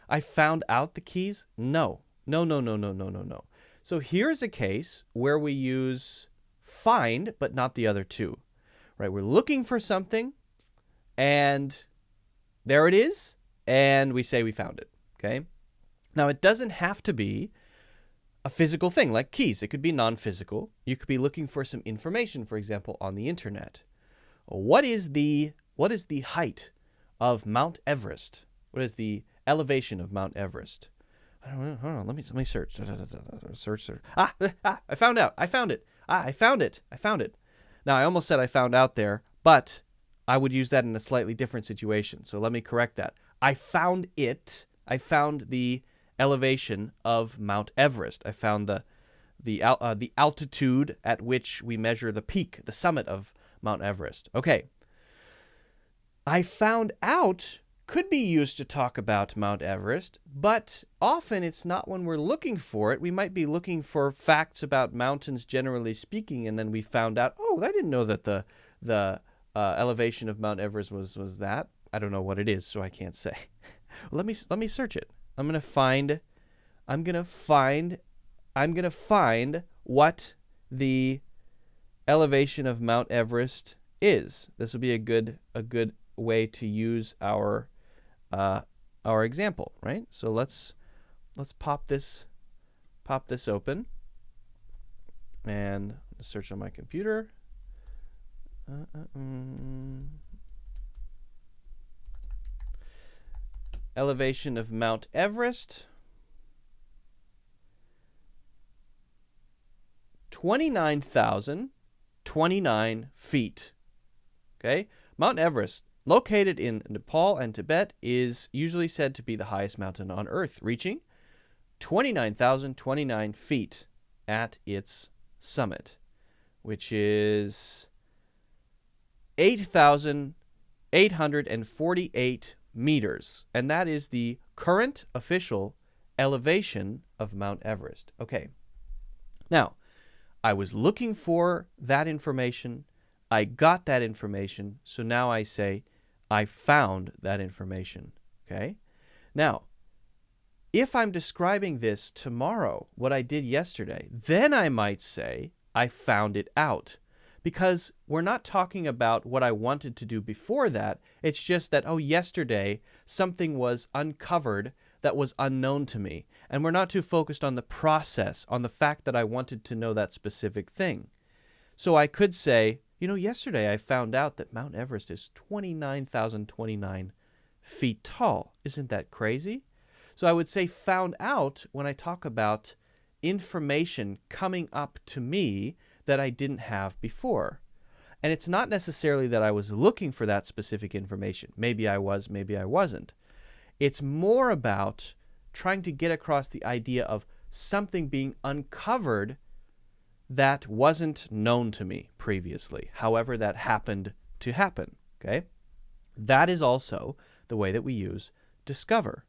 I found out the keys? No. No, no, no, no, no, no, no. So here's a case where we use find, but not the other two. Right? We're looking for something, and there it is, and we say we found it. Okay? Now, it doesn't have to be a physical thing like keys. It could be non-physical. You could be looking for some information, for example, on the internet. What is the height of Mount Everest? What is the elevation of Mount Everest? I don't know. Hold on. Let me search. Search. I found out. I found it. I found it. I found it. Now, I almost said I found out there, but I would use that in a slightly different situation. So let me correct that. I found it. I found the elevation of Mount Everest. I found the altitude at which we measure the peak, the summit of Mount Everest. Okay. I found out could be used to talk about Mount Everest, but often it's not when we're looking for it. We might be looking for facts about mountains generally speaking, and then we found out, oh, I didn't know that the elevation of Mount Everest was that. I don't know what it is, so I can't say. Let me search it. I'm gonna find what the elevation of Mount Everest is. This will be a good way to use our example, right? So let's pop this open and search on my computer. Elevation of Mount Everest, 29,029 feet. Okay, Mount Everest, located in Nepal and Tibet, is usually said to be the highest mountain on Earth, reaching 29,029 feet at its summit, which is 8,848 meters. And that is the current official elevation of Mount Everest. Okay. Now, I was looking for that information. I got that information. So now I say, I found that information. Okay. Now, if I'm describing this tomorrow, what I did yesterday, then I might say, I found it out. Because we're not talking about what I wanted to do before that. It's just that, oh, yesterday something was uncovered that was unknown to me. And we're not too focused on the process, on the fact that I wanted to know that specific thing. So I could say, yesterday I found out that Mount Everest is 29,029 feet tall. Isn't that crazy? So I would say found out when I talk about information coming up to me that I didn't have before. And it's not necessarily that I was looking for that specific information. Maybe I was, maybe I wasn't. It's more about trying to get across the idea of something being uncovered that wasn't known to me previously, however that happened to happen, okay? That is also the way that we use discover.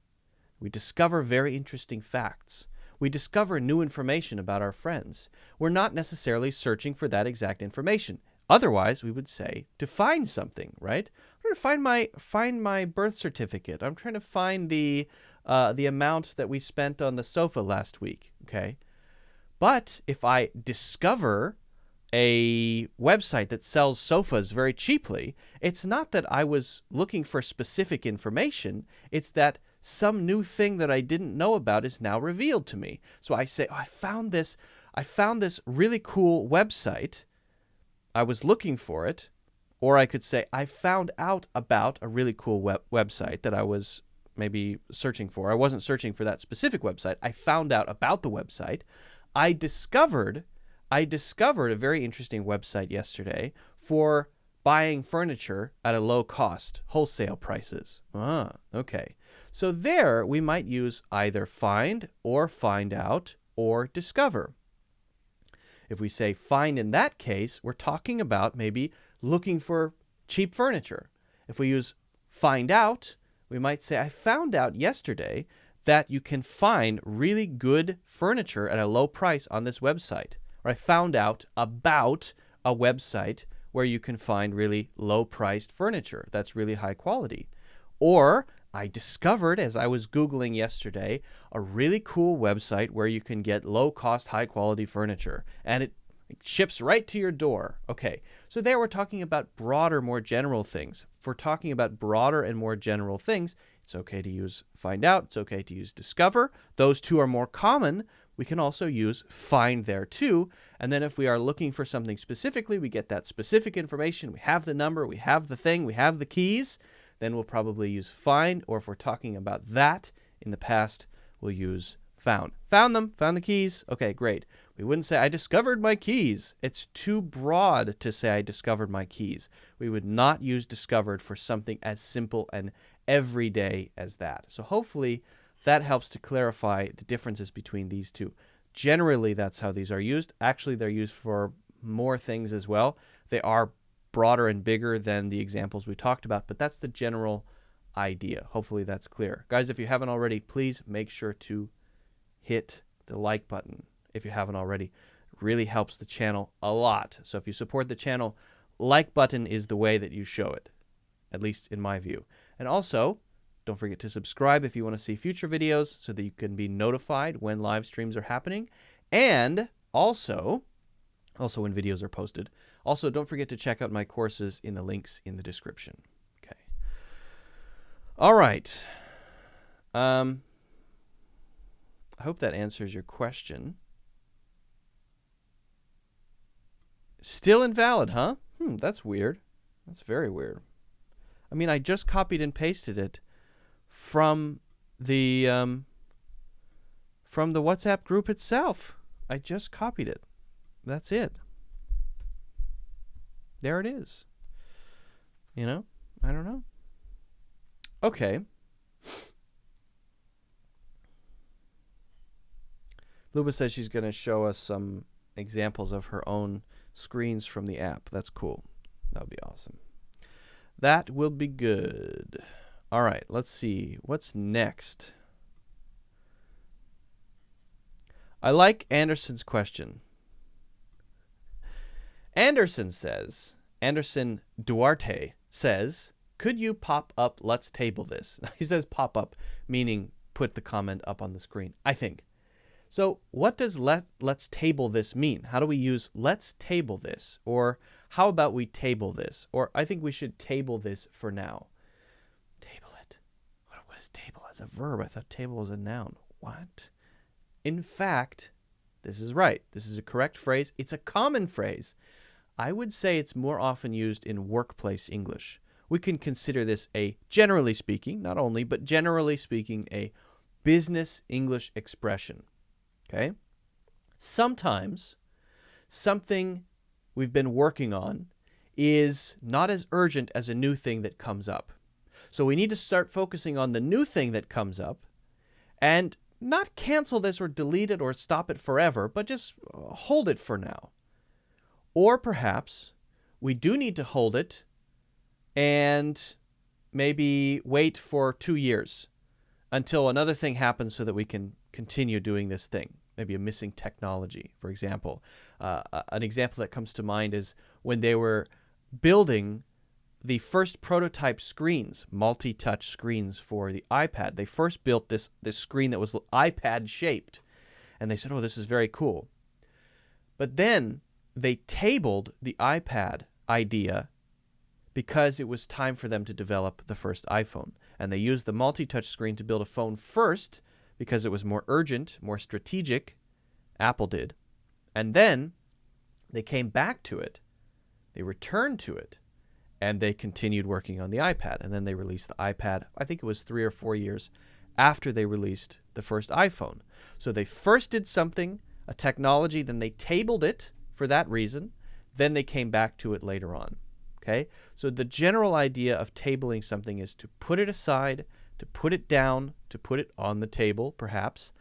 We discover very interesting facts. We discover new information about our friends. We're not necessarily searching for that exact information. Otherwise, we would say to find something, right? I'm trying to find my birth certificate. I'm trying to find the amount that we spent on the sofa last week, okay? But if I discover a website that sells sofas very cheaply, it's not that I was looking for specific information. It's that some new thing that I didn't know about is now revealed to me. So I say, I found this really cool website. I was looking for it. Or I could say, I found out about a really cool website that I was maybe searching for. I wasn't searching for that specific website. I found out about the website. I discovered a very interesting website yesterday for buying furniture at a low cost, wholesale prices. Okay. So there we might use either find or find out or discover. If we say find in that case, we're talking about maybe looking for cheap furniture. If we use find out, we might say, I found out yesterday that you can find really good furniture at a low price on this website. Or I found out about a website where you can find really low-priced furniture that's really high quality. Or I discovered, as I was Googling yesterday, a really cool website where you can get low-cost, high-quality furniture. And it ships right to your door. Okay, so there we're talking about broader, more general things. If we're talking about broader and more general things, it's okay to use find out. It's okay to use discover. Those two are more common. We can also use find there too. And then if we are looking for something specifically, we get that specific information. We have the number, we have the thing, we have the keys. Then we'll probably use find. Or if we're talking about that in the past, we'll use found. Found them, found the keys. Okay, great. We wouldn't say, I discovered my keys. It's too broad to say I discovered my keys. We would not use discovered for something as simple and everyday as that. So hopefully that helps to clarify the differences between these two. Generally, that's how these are used. Actually, they're used for more things as well. They are broader and bigger than the examples we talked about, but that's the general idea. Hopefully that's clear. Guys, if you haven't already, please make sure to hit the like button if you haven't already. It really helps the channel a lot. So if you support the channel, like button is the way that you show it, at least in my view. And also, don't forget to subscribe if you want to see future videos so that you can be notified when live streams are happening. And also when videos are posted. Also, don't forget to check out my courses in the links in the description. Okay. All right. I hope that answers your question. Still invalid, huh? That's weird. That's very weird. I mean, I just copied and pasted it from the WhatsApp group itself. I just copied it. That's it. There it is. You know? I don't know. Okay. Luba says she's going to show us some examples of her own screens from the app. That's cool. That would be awesome. That will be good. All right, let's see. What's next? I like Anderson's question. Anderson Duarte says, could you pop up let's table this? He says pop up, meaning put the comment up on the screen, I think. So what does let's table this mean? How do we use let's table this? Or how about we table this? Or I think we should table this for now. Table it. What is table as a verb? I thought table was a noun. What? In fact, this is right. This is a correct phrase. It's a common phrase. I would say it's more often used in workplace English. We can consider this a, generally speaking, not only, but generally speaking, a business English expression. Okay? Sometimes something we've been working on is not as urgent as a new thing that comes up. So we need to start focusing on the new thing that comes up and not cancel this or delete it or stop it forever, but just hold it for now. Or perhaps we do need to hold it and maybe wait for 2 years until another thing happens so that we can continue doing this thing. Maybe a missing technology, for example. An example that comes to mind is when they were building the first prototype screens, multi-touch screens for the iPad. They first built this screen that was iPad shaped. And they said, oh, this is very cool. But then they tabled the iPad idea because it was time for them to develop the first iPhone. And they used the multi-touch screen to build a phone first because it was more urgent, more strategic. Apple did. And then they came back to it. They returned to it. And they continued working on the iPad. And then they released the iPad, I think it was 3 or 4 years after they released the first iPhone. So they first did something, a technology, then they tabled it for that reason. Then they came back to it later on. Okay? So the general idea of tabling something is to put it aside, to put it down, to put it on the table, perhaps,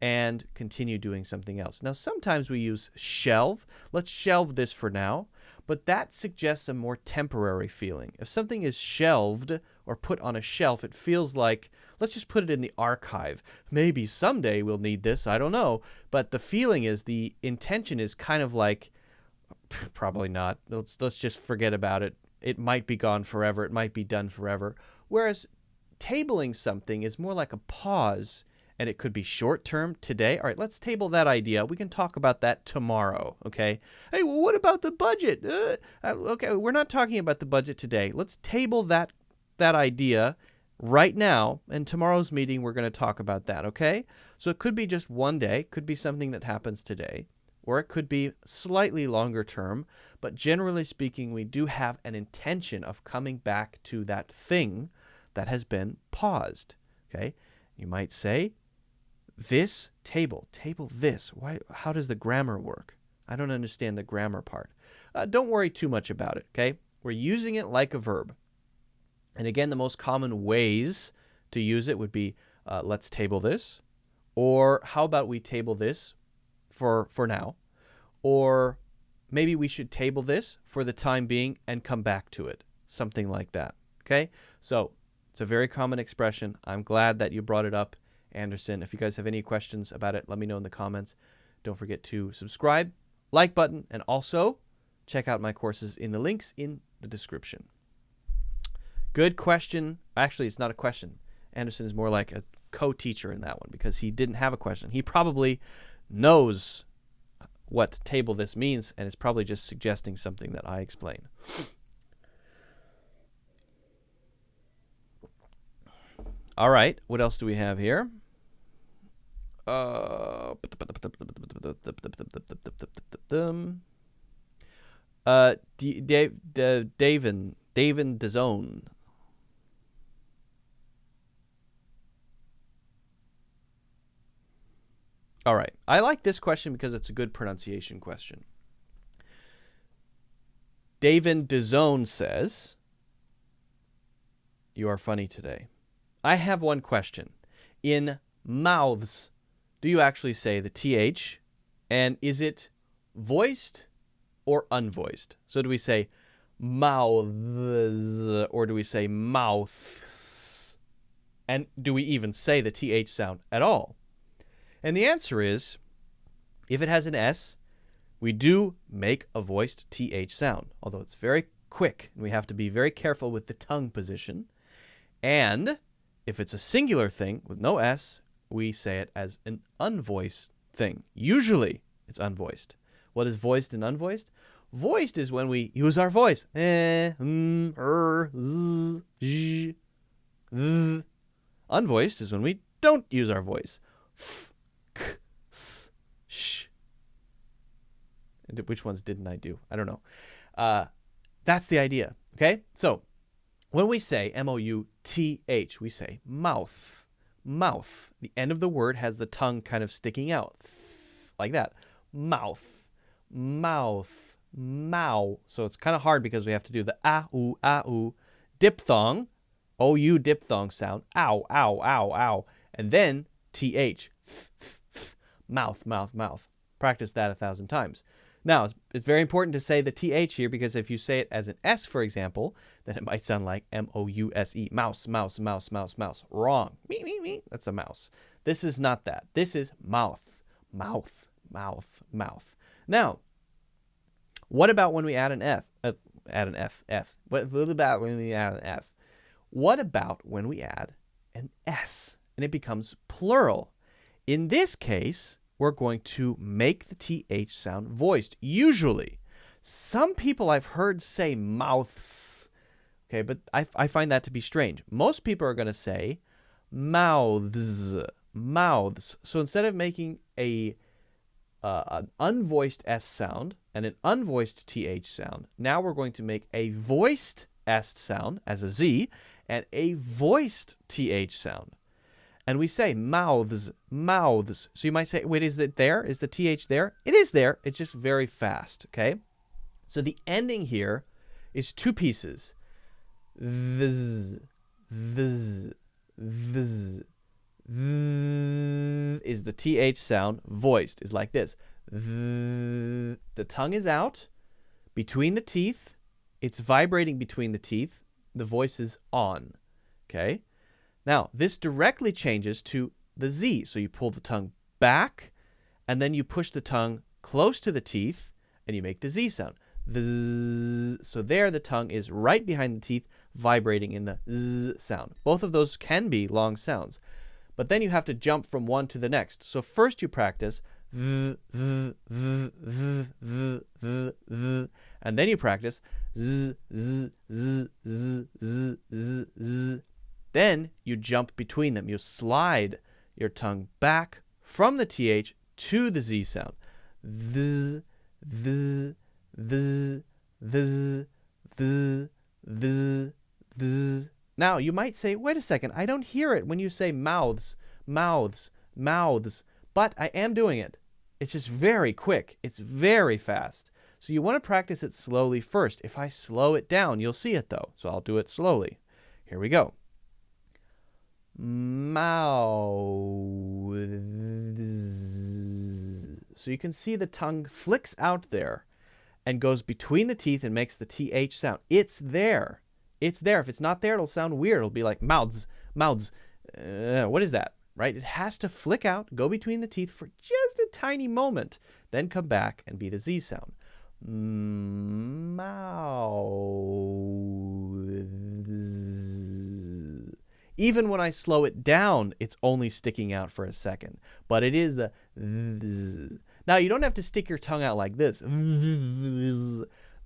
and continue doing something else. Now, sometimes we use shelve. Let's shelve this for now, but that suggests a more temporary feeling. If something is shelved or put on a shelf, it feels like, let's just put it in the archive. Maybe someday we'll need this, I don't know. But the feeling is, the intention is kind of like, probably not. Let's just forget about it. It might be gone forever. It might be done forever. Whereas tabling something is more like a pause, and it could be short term today. All right, let's table that idea. We can talk about that tomorrow, okay? Hey, well, what about the budget? Okay, we're not talking about the budget today. Let's table that idea right now, and tomorrow's meeting we're going to talk about that, okay? So it could be just one day, could be something that happens today, or it could be slightly longer term, but generally speaking, we do have an intention of coming back to that thing that has been paused, okay? You might say, this table this. Why? How does the grammar work? I don't understand the grammar part. Don't worry too much about it, okay? We're using it like a verb. And again, the most common ways to use it would be, let's table this, or how about we table this for now, or maybe we should table this for the time being and come back to it, something like that, okay? So it's a very common expression. I'm glad that you brought it up, Anderson. If you guys have any questions about it, let me know in the comments. Don't forget to subscribe, like button, and also check out my courses in the links in the description. Good question. Actually, it's not a question. Anderson is more like a co-teacher in that one because he didn't have a question. He probably knows what table this means and is probably just suggesting something that I explain. All right, what else do we have here? Davin DeZone. All right, I like this question because it's a good pronunciation question. Davin DeZone says, "You are funny today. I have one question. In mouths, do you actually say the TH? And is it voiced or unvoiced? So do we say mouths or do we say mouths? And do we even say the TH sound at all? And the answer is, if it has an S, we do make a voiced TH sound, although it's very quick and we have to be very careful with the tongue position. And if it's a singular thing with no S, we say it as an unvoiced thing. Usually, it's unvoiced. What is voiced and unvoiced? Voiced is when we use our voice. Unvoiced is when we don't use our voice. F, k, s, sh. Which ones didn't I do? I don't know. That's the idea, okay? So, when we say M-O-U-T-H, we say mouth. Mouth. The end of the word has the tongue kind of sticking out. Like that. Mouth. Mouth. Mow. So it's kind of hard because we have to do the ah-oo, diphthong. O-U diphthong sound. Ow, ow, ow, ow. And then T-H. Mouth, mouth, mouth. Practice that 1,000 times. Now, it's very important to say the TH here because if you say it as an S, for example, then it might sound like M-O-U-S-E. Mouse, mouse, mouse, mouse, mouse. Wrong. Me, me, me. That's a mouse. This is not that. This is mouth, mouth, mouth, mouth. Now, what about when we add an F? Add an F. What about when we add an F? What about when we add an S and it becomes plural? In this case, we're going to make the TH sound voiced. Usually, some people I've heard say mouths, okay, but I find that to be strange. Most people are going to say mouths, mouths. So instead of making an unvoiced S sound and an unvoiced TH sound, now we're going to make a voiced S sound as a Z and a voiced TH sound. And we say mouths, mouths. So you might say, wait, is it there? Is the TH there? It is there. It's just very fast, okay? So the ending here is two pieces. This, this, Th. Th is the TH sound. Voiced is like this. Th. The tongue is out between the teeth. It's vibrating between the teeth. The voice is on. Okay? Now, this directly changes to the Z. So you pull the tongue back, and then you push the tongue close to the teeth, and you make the Z sound. The. So there, the tongue is right behind the teeth, vibrating in the Z sound. Both of those can be long sounds. But then you have to jump from one to the next. So first you practice and then you practice z, z, z, z, z, z, z. Then you jump between them. You slide your tongue back from the TH to the Z sound. Th, th, th, th, th, th, th. Now, you might say, wait a second, I don't hear it when you say mouths, mouths, mouths, but I am doing it. It's just very quick. It's very fast. So you want to practice it slowly first. If I slow it down, you'll see it though. So I'll do it slowly. Here we go. Mouths. So you can see the tongue flicks out there and goes between the teeth and makes the TH sound. It's there. It's there. If it's not there, it'll sound weird. It'll be like mouths, mouths. What is that? Right? It has to flick out, go between the teeth for just a tiny moment, then come back and be the Z sound. Mouths. Even when I slow it down, it's only sticking out for a second. But it is the Z. Now, you don't have to stick your tongue out like this.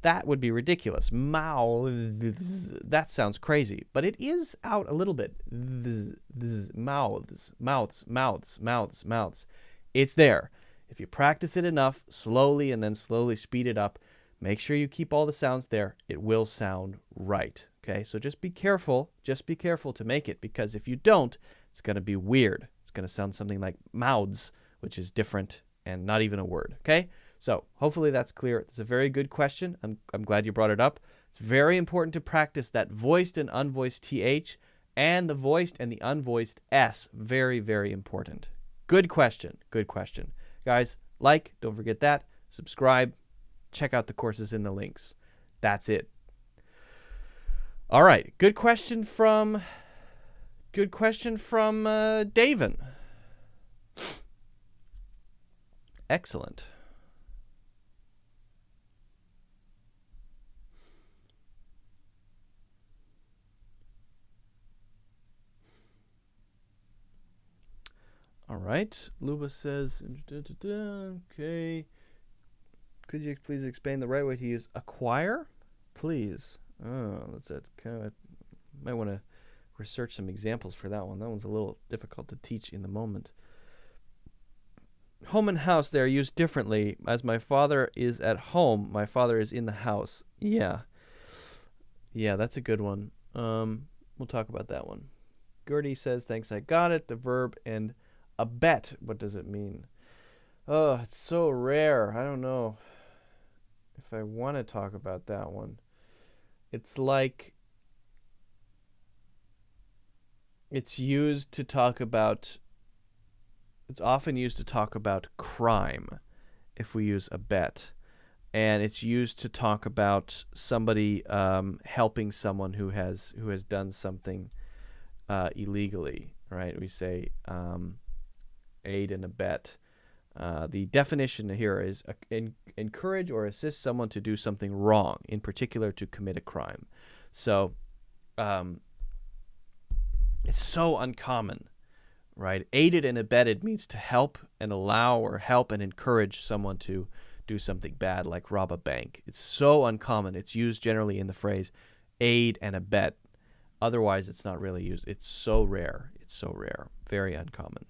That would be ridiculous. That sounds crazy. But it is out a little bit. Mouths, mouths, mouths, mouths, mouths. It's there. If you practice it enough, slowly and then slowly speed it up, make sure you keep all the sounds there. It will sound right. Okay, so just be careful. Just be careful to make it, because if you don't, it's going to be weird. It's going to sound something like mouths, which is different and not even a word. Okay? So hopefully that's clear. It's a very good question. I'm glad you brought it up. It's very important to practice that voiced and unvoiced TH and the voiced and the unvoiced S. Very, very important. Good question. Good question. Guys, don't forget that. Subscribe. Check out the courses in the links. That's it. All right. Good question from Davin. Excellent. All right. Luba says, okay. Could you please explain the right way to use acquire? Please. Oh, that's kind of, might want to research some examples for that one. That one's a little difficult to teach in the moment. Home and house, they are used differently. As my father is at home, my father is in the house. Yeah. Yeah, that's a good one. We'll talk about that one. Gertie says, thanks, I got it. The verb and a bet. What does it mean? Oh, it's so rare. I don't know if I want to talk about that one. It's like it's often used to talk about crime if we use a bet. And it's used to talk about somebody helping someone who has done something illegally, right? We say aid and abet. The definition here is encourage or assist someone to do something wrong, in particular to commit a crime. So it's so uncommon, right? Aided and abetted means to help and allow or help and encourage someone to do something bad, like rob a bank. It's so uncommon. It's used generally in the phrase aid and abet. Otherwise, it's not really used. It's so rare. It's so rare. Very uncommon.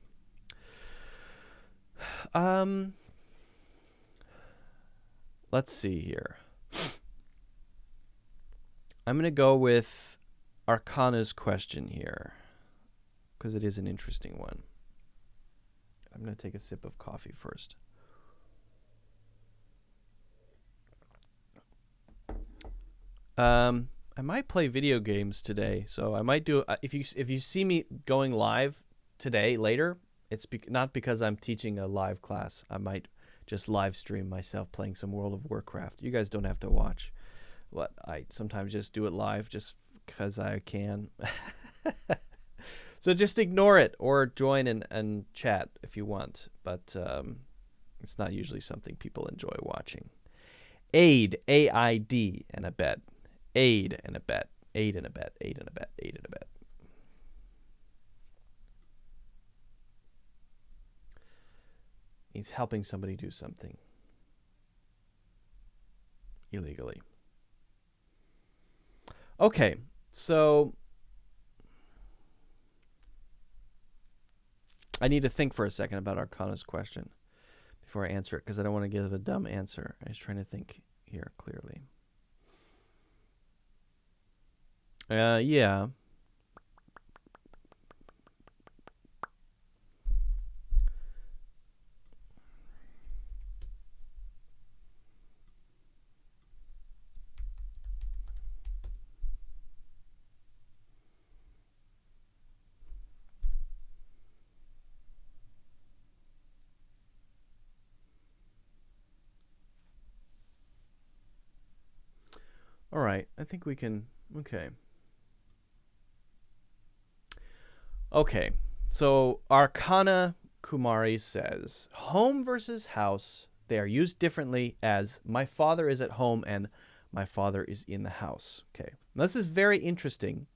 Let's see here. I'm going to go with Arcana's question here because it is an interesting one. I'm going to take a sip of coffee first. I I might play video games today. So I might do if you see me going live today later, it's not because I'm teaching a live class. I might just live stream myself playing some World of Warcraft. You guys don't have to watch. But I sometimes just do it live just because I can. So just ignore it or join and chat if you want. But it's not usually something people enjoy watching. Aid, A-I-D, and abet. Aid and abet. Aid and abet. Aid and abet. Aid and abet. He's helping somebody do something illegally. Okay, so I need to think for a second about Arcana's question before I answer it, because I don't want to give a dumb answer. I was trying to think here clearly. Yeah. All right, I think we can, okay. Okay, so Arcana Kumari says, home versus house, they are used differently as my father is at home and my father is in the house. Okay, now, this is very interesting,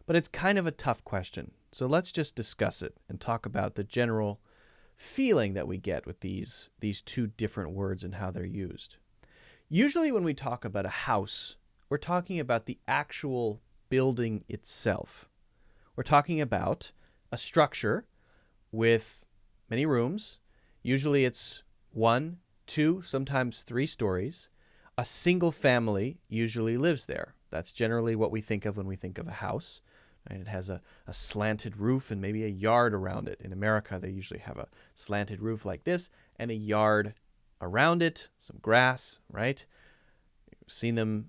but it's kind of a tough question. So let's just discuss it and talk about the general feeling that we get with these two different words and how they're used. Usually when we talk about a house, we're talking about the actual building itself. We're talking about a structure with many rooms. Usually it's 1, 2, sometimes 3 stories. A single family usually lives there. That's generally what we think of when we think of a house. Right? It has a slanted roof and maybe a yard around it. In America, they usually have a slanted roof like this and a yard around it, some grass, right? You've seen them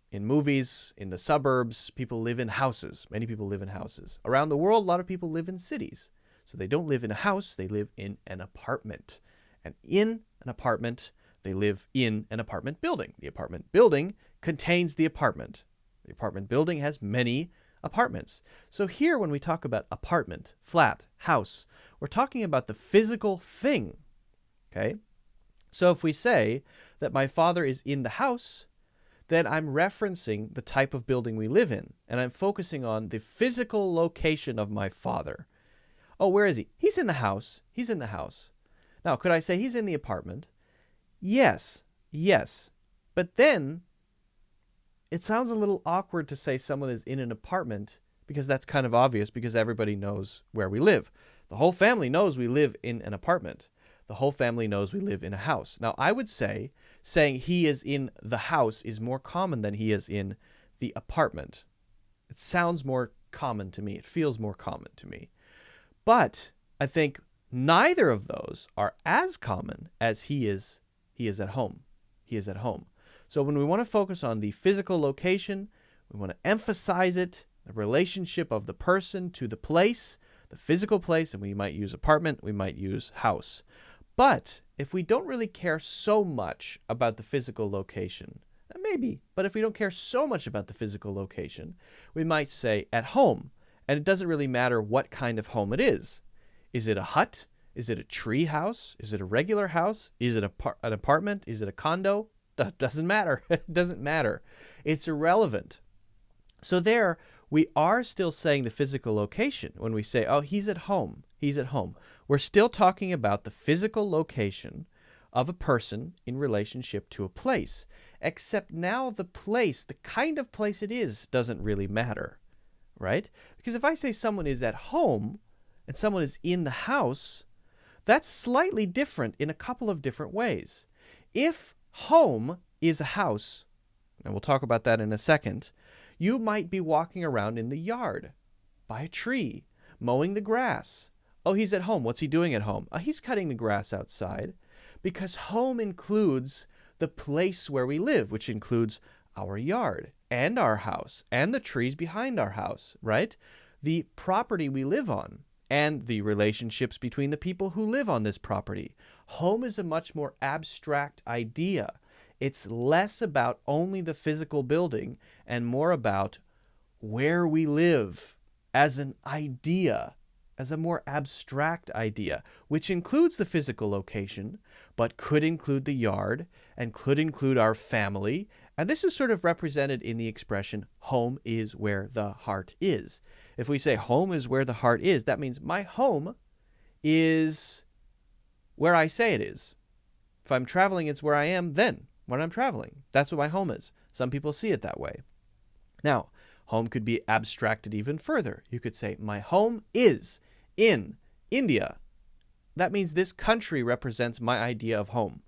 in movies, in the suburbs. People live in houses. Many people live in houses. Around the world, a lot of people live in cities. So they don't live in a house, they live in an apartment. And in an apartment, they live in an apartment building. The apartment building contains the apartment. The apartment building has many apartments. So here, when we talk about apartment, flat, house, we're talking about the physical thing, okay? So if we say that my father is in the house, then I'm referencing the type of building we live in, and I'm focusing on the physical location of my father. Oh, where is he? He's in the house. He's in the house. Now, could I say he's in the apartment? Yes, yes. But then it sounds a little awkward to say someone is in an apartment, because that's kind of obvious, because everybody knows where we live. The whole family knows we live in an apartment. The whole family knows we live in a house. Now, I would say saying he is in the house is more common than he is in the apartment. It sounds more common to me. It feels more common to me. But I think neither of those are as common as he is at home. He is at home. So when we want to focus on the physical location, we want to emphasize it, the relationship of the person to the place, the physical place, and we might use apartment, we might use house. But if we don't really care so much about the physical location, maybe, but if we don't care so much about the physical location, we might say at home. And it doesn't really matter what kind of home it is. Is it a hut? Is it a tree house? Is it a regular house? Is it an apartment? Is it a condo? Doesn't matter. It doesn't matter. It's irrelevant. So there, we are still saying the physical location when we say, oh, he's at home. He's at home. We're still talking about the physical location of a person in relationship to a place. Except now the place, the kind of place it is, doesn't really matter, right? Because if I say someone is at home and someone is in the house, that's slightly different in a couple of different ways. If home is a house, and we'll talk about that in a second, you might be walking around in the yard by a tree, mowing the grass. Oh, he's at home. What's he doing at home? He's cutting the grass outside, because home includes the place where we live, which includes our yard and our house and the trees behind our house, right? The property we live on and the relationships between the people who live on this property. Home is a much more abstract idea. It's less about only the physical building and more about where we live as an idea, as a more abstract idea, which includes the physical location, but could include the yard and could include our family. And this is sort of represented in the expression, home is where the heart is. If we say home is where the heart is, that means my home is where I say it is. If I'm traveling, it's where I am then when I'm traveling. That's what my home is. Some people see it that way. Now, home could be abstracted even further. You could say, my home is in India. That means this country represents my idea of home.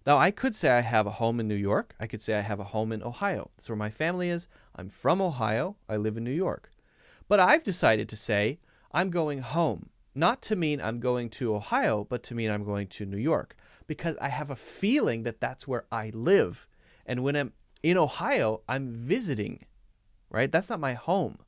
Now, I could say I have a home in New York. I could say I have a home in Ohio. That's where my family is. I'm from Ohio. I live in New York. But I've decided to say I'm going home, not to mean I'm going to Ohio, but to mean I'm going to New York, because I have a feeling that that's where I live. And when I'm in Ohio, I'm visiting, right? That's not my home.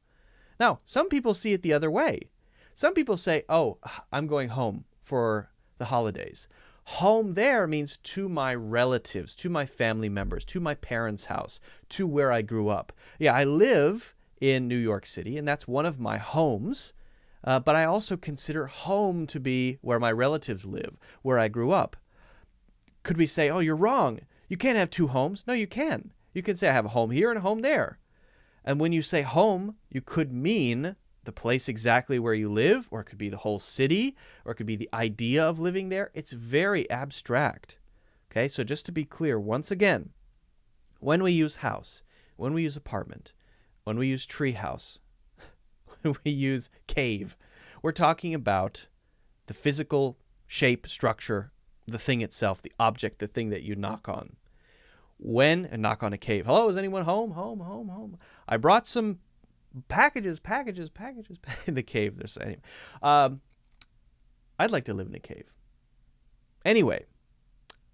Now, some people see it the other way. Some people say, oh, I'm going home for the holidays. Home there means to my relatives, to my family members, to my parents' house, to where I grew up. Yeah, I live in New York City, and that's one of my homes. But I also consider home to be where my relatives live, where I grew up. Could we say, oh, you're wrong. You can't have two homes. No, you can. You can say I have a home here and a home there. And when you say home, you could mean the place exactly where you live, or it could be the whole city, or it could be the idea of living there. It's very abstract. Okay, so just to be clear, once again, when we use house, when we use apartment, when we use treehouse, when we use cave, we're talking about the physical shape, structure, the thing itself, the object, the thing that you knock on. And knock on a cave. Hello, is anyone home? Home. I brought some packages in the cave. There's anyway. I'd like to live in a cave. Anyway,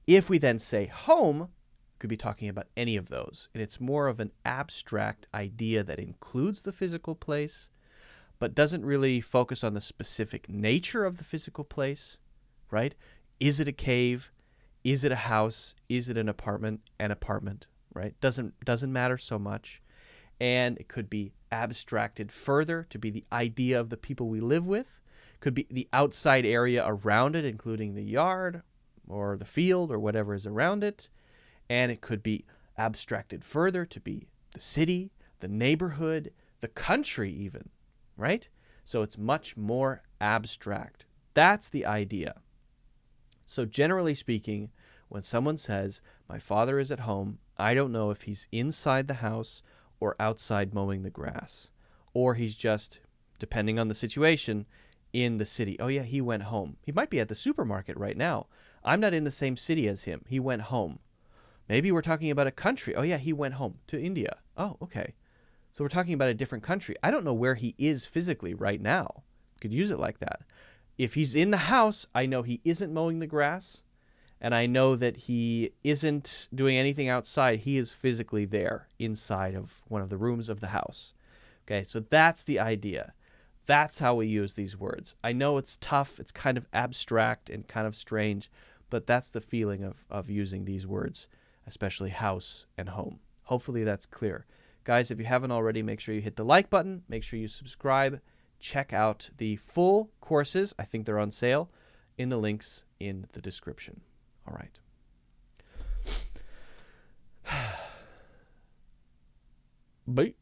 if we then say home, could be talking about any of those. And it's more of an abstract idea that includes the physical place, but doesn't really focus on the specific nature of the physical place, right? Is it a cave? Is it a house? Is it an apartment? An apartment, right? Doesn't matter so much. And it could be abstracted further to be the idea of the people we live with. Could be the outside area around it, including the yard or the field or whatever is around it. And it could be abstracted further to be the city, the neighborhood, the country even, right? So it's much more abstract. That's the idea. So generally speaking, when someone says, my father is at home, I don't know if he's inside the house or outside mowing the grass, or he's just, depending on the situation, in the city. Oh yeah, he went home. He might be at the supermarket right now. I'm not in the same city as him. He went home. Maybe we're talking about a country. Oh yeah, he went home to India. Oh, okay. So we're talking about a different country. I don't know where he is physically right now. Could use it like that. If he's in the house, I know he isn't mowing the grass, and I know that he isn't doing anything outside. He is physically there inside of one of the rooms of the house. Okay, so that's the idea. That's how we use these words. I know it's tough. It's kind of abstract and kind of strange, but that's the feeling of using these words, especially house and home. Hopefully that's clear. Guys, if you haven't already, make sure you hit the like button. Make sure you subscribe. Check out the full courses. I think they're on sale in the links in the description. All right. But,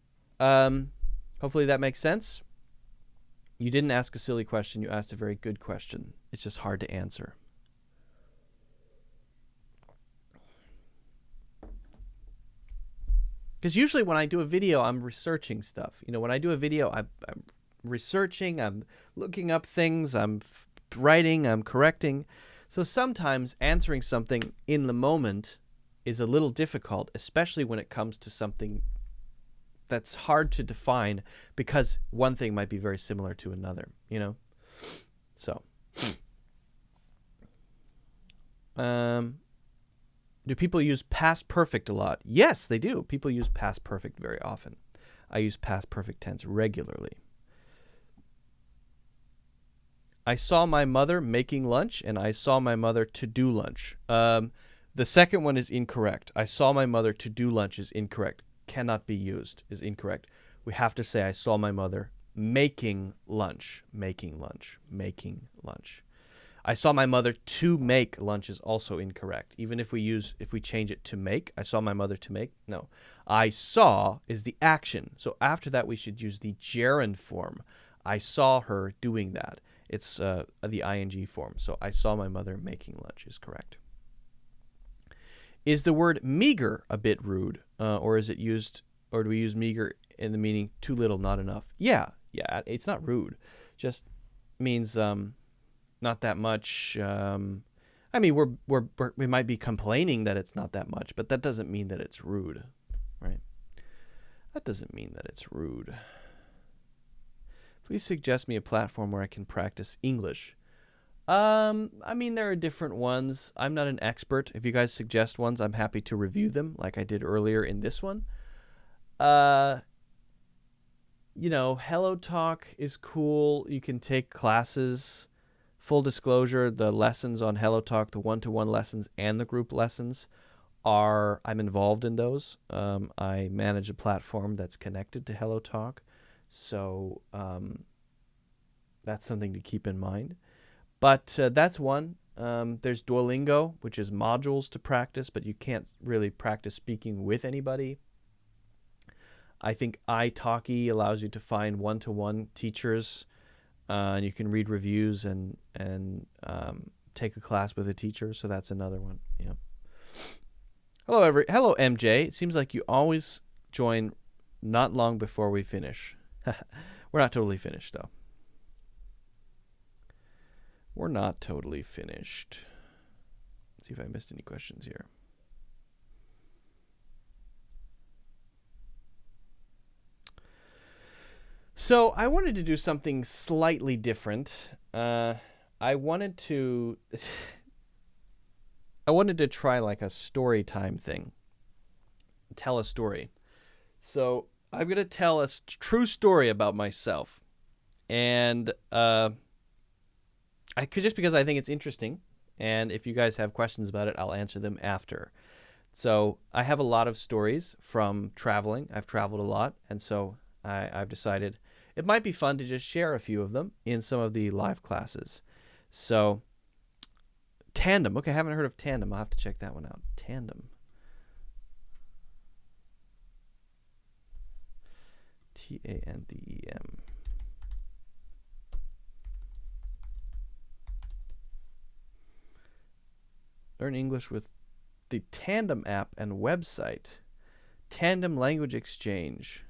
hopefully that makes sense. You didn't ask a silly question. You asked a very good question. It's just hard to answer. Because usually when I do a video, I'm researching stuff. You know, when I do a video, I'm researching, I'm looking up things, I'm writing, I'm correcting. So sometimes answering something in the moment is a little difficult, especially when it comes to something that's hard to define because one thing might be very similar to another, you know? So, Do people use past perfect a lot? Yes, they do. People use past perfect very often. I use past perfect tense regularly. I saw my mother making lunch, and I saw my mother to do lunch. The second one is incorrect. I saw my mother to do lunch is incorrect. Cannot be used, is incorrect. We have to say I saw my mother making lunch. Making lunch. Making lunch. I saw my mother to make lunch is also incorrect. Even if we change it to make, I saw my mother to make. No. I saw is the action. So after that, we should use the gerund form. I saw her doing that. It's the ing form. So I saw my mother making lunch is correct. Is the word meager a bit rude? Or is it used, or do we use meager in the meaning too little, not enough? Yeah, it's not rude. Just means not that much. I mean, we might be complaining that it's not that much, but that doesn't mean that it's rude, right? That doesn't mean that it's rude. Please suggest me a platform where I can practice English. I mean, there are different ones. I'm not an expert. If you guys suggest ones, I'm happy to review them like I did earlier in this one. HelloTalk is cool. You can take classes. Full disclosure, the lessons on HelloTalk, the one-to-one lessons and the group lessons, I'm involved in those. I manage a platform that's connected to HelloTalk. So that's something to keep in mind. But that's one. There's Duolingo, which is modules to practice, but you can't really practice speaking with anybody. I think italki allows you to find one-to-one teachers, and you can read reviews and take a class with a teacher. So that's another one. Yeah. Hello, MJ. It seems like you always join not long before we finish. We're not totally finished, though. We're not totally finished. Let's see if I missed any questions here. So I wanted to do something slightly different. I wanted to try like a story time thing. Tell a story. So I'm going to tell a true story about myself. And just because I think it's interesting. And if you guys have questions about it, I'll answer them after. So I have a lot of stories from traveling. I've traveled a lot. And so I've decided it might be fun to just share a few of them in some of the live classes. So Tandem. Okay, I haven't heard of Tandem. I'll have to check that one out. Tandem. Tandem. Learn English with the Tandem app and website. Tandem language exchange.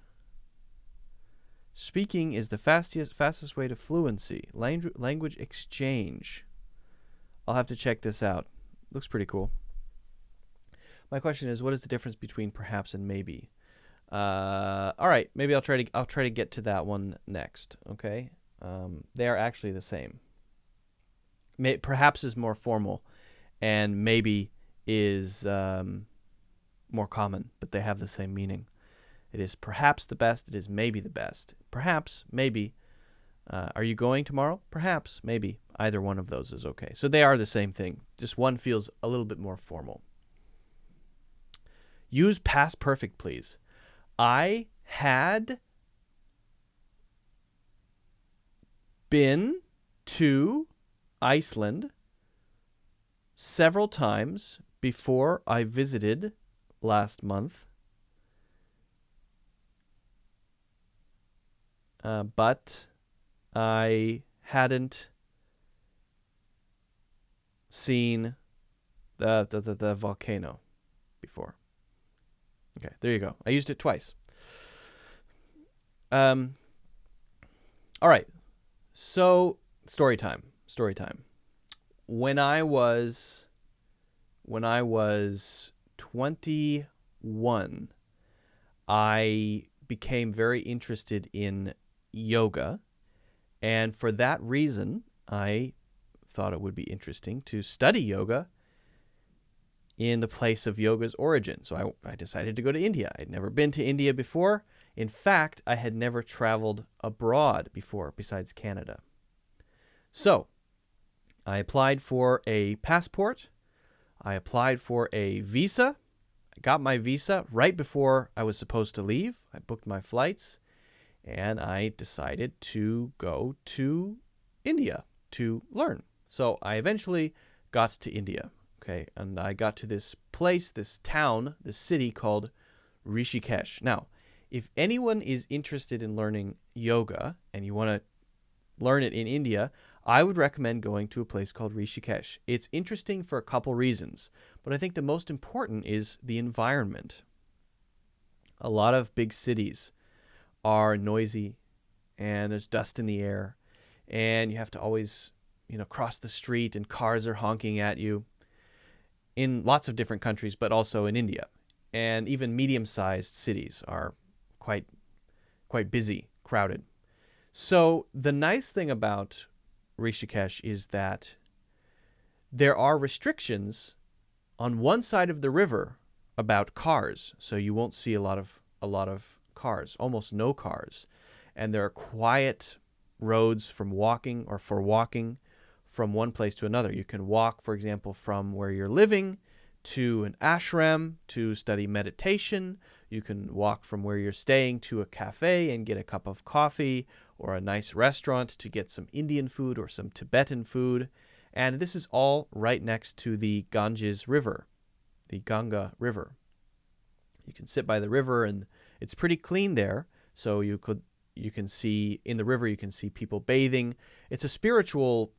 Speaking is the fastest way to fluency. Language exchange. I'll have to check this out. Looks pretty cool. My question is, what is the difference between perhaps and maybe? All right, maybe I'll try to get to that one next. Okay, they are actually the same. Perhaps is more formal, and maybe is more common, but they have the same meaning. It is perhaps the best. It is maybe the best. Perhaps, maybe. Are you going tomorrow? Perhaps, maybe. Either one of those is okay. So they are the same thing. Just one feels a little bit more formal. Use past perfect, please. I had been to Iceland several times before I visited last month. But I hadn't seen the volcano before. Okay, there you go. I used it twice. All right. So story time. When I was 21, I became very interested in yoga, and for that reason, I thought it would be interesting to study yoga in the place of yoga's origin. So I decided to go to India. I'd never been to India before. In fact, I had never traveled abroad before besides Canada. So I applied for a passport. I applied for a visa. I got my visa right before I was supposed to leave. I booked my flights, and I decided to go to India to learn. So I eventually got to India, okay? And I got to this place, this town, this city called Rishikesh. Now, if anyone is interested in learning yoga and you want to learn it in India, I would recommend going to a place called Rishikesh. It's interesting for a couple reasons, but I think the most important is the environment. A lot of big cities are noisy, and there's dust in the air, and you have to always, cross the street, and cars are honking at you in lots of different countries, but also in India. And even medium-sized cities are quite busy, crowded. So the nice thing about Rishikesh is that there are restrictions on one side of the river about cars. So you won't see a lot of cars, almost no cars. And there are quiet roads for walking from one place to another. You can walk, for example, from where you're living to an ashram to study meditation. You can walk from where you're staying to a cafe and get a cup of coffee, or a nice restaurant to get some Indian food or some Tibetan food. And this is all right next to the Ganges River, the Ganga River. You can sit by the river, and it's pretty clean there. So you can see in the river, you can see people bathing. It's a spiritual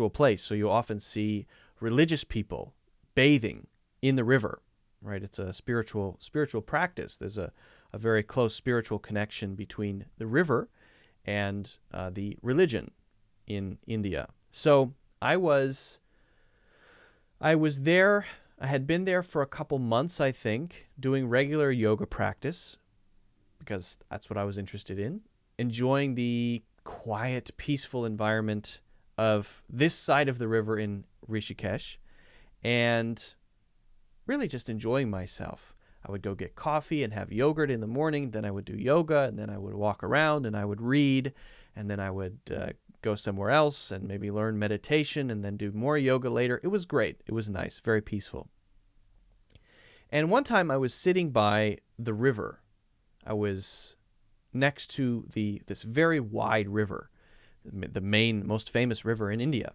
place, so you often see religious people bathing in the river, right? It's a spiritual practice. There's a very close spiritual connection between the river and the religion in India. So I was there. I had been there for a couple months, I think, doing regular yoga practice because that's what I was interested in, enjoying the quiet, peaceful environment of this side of the river in Rishikesh, and really just enjoying myself. I would go get coffee and have yogurt in the morning, then I would do yoga, and then I would walk around and I would read, and then I would go somewhere else and maybe learn meditation and then do more yoga later. It was great. It was nice, very peaceful. And one time I was sitting by the river. I was next to this very wide river, the main, most famous river in India,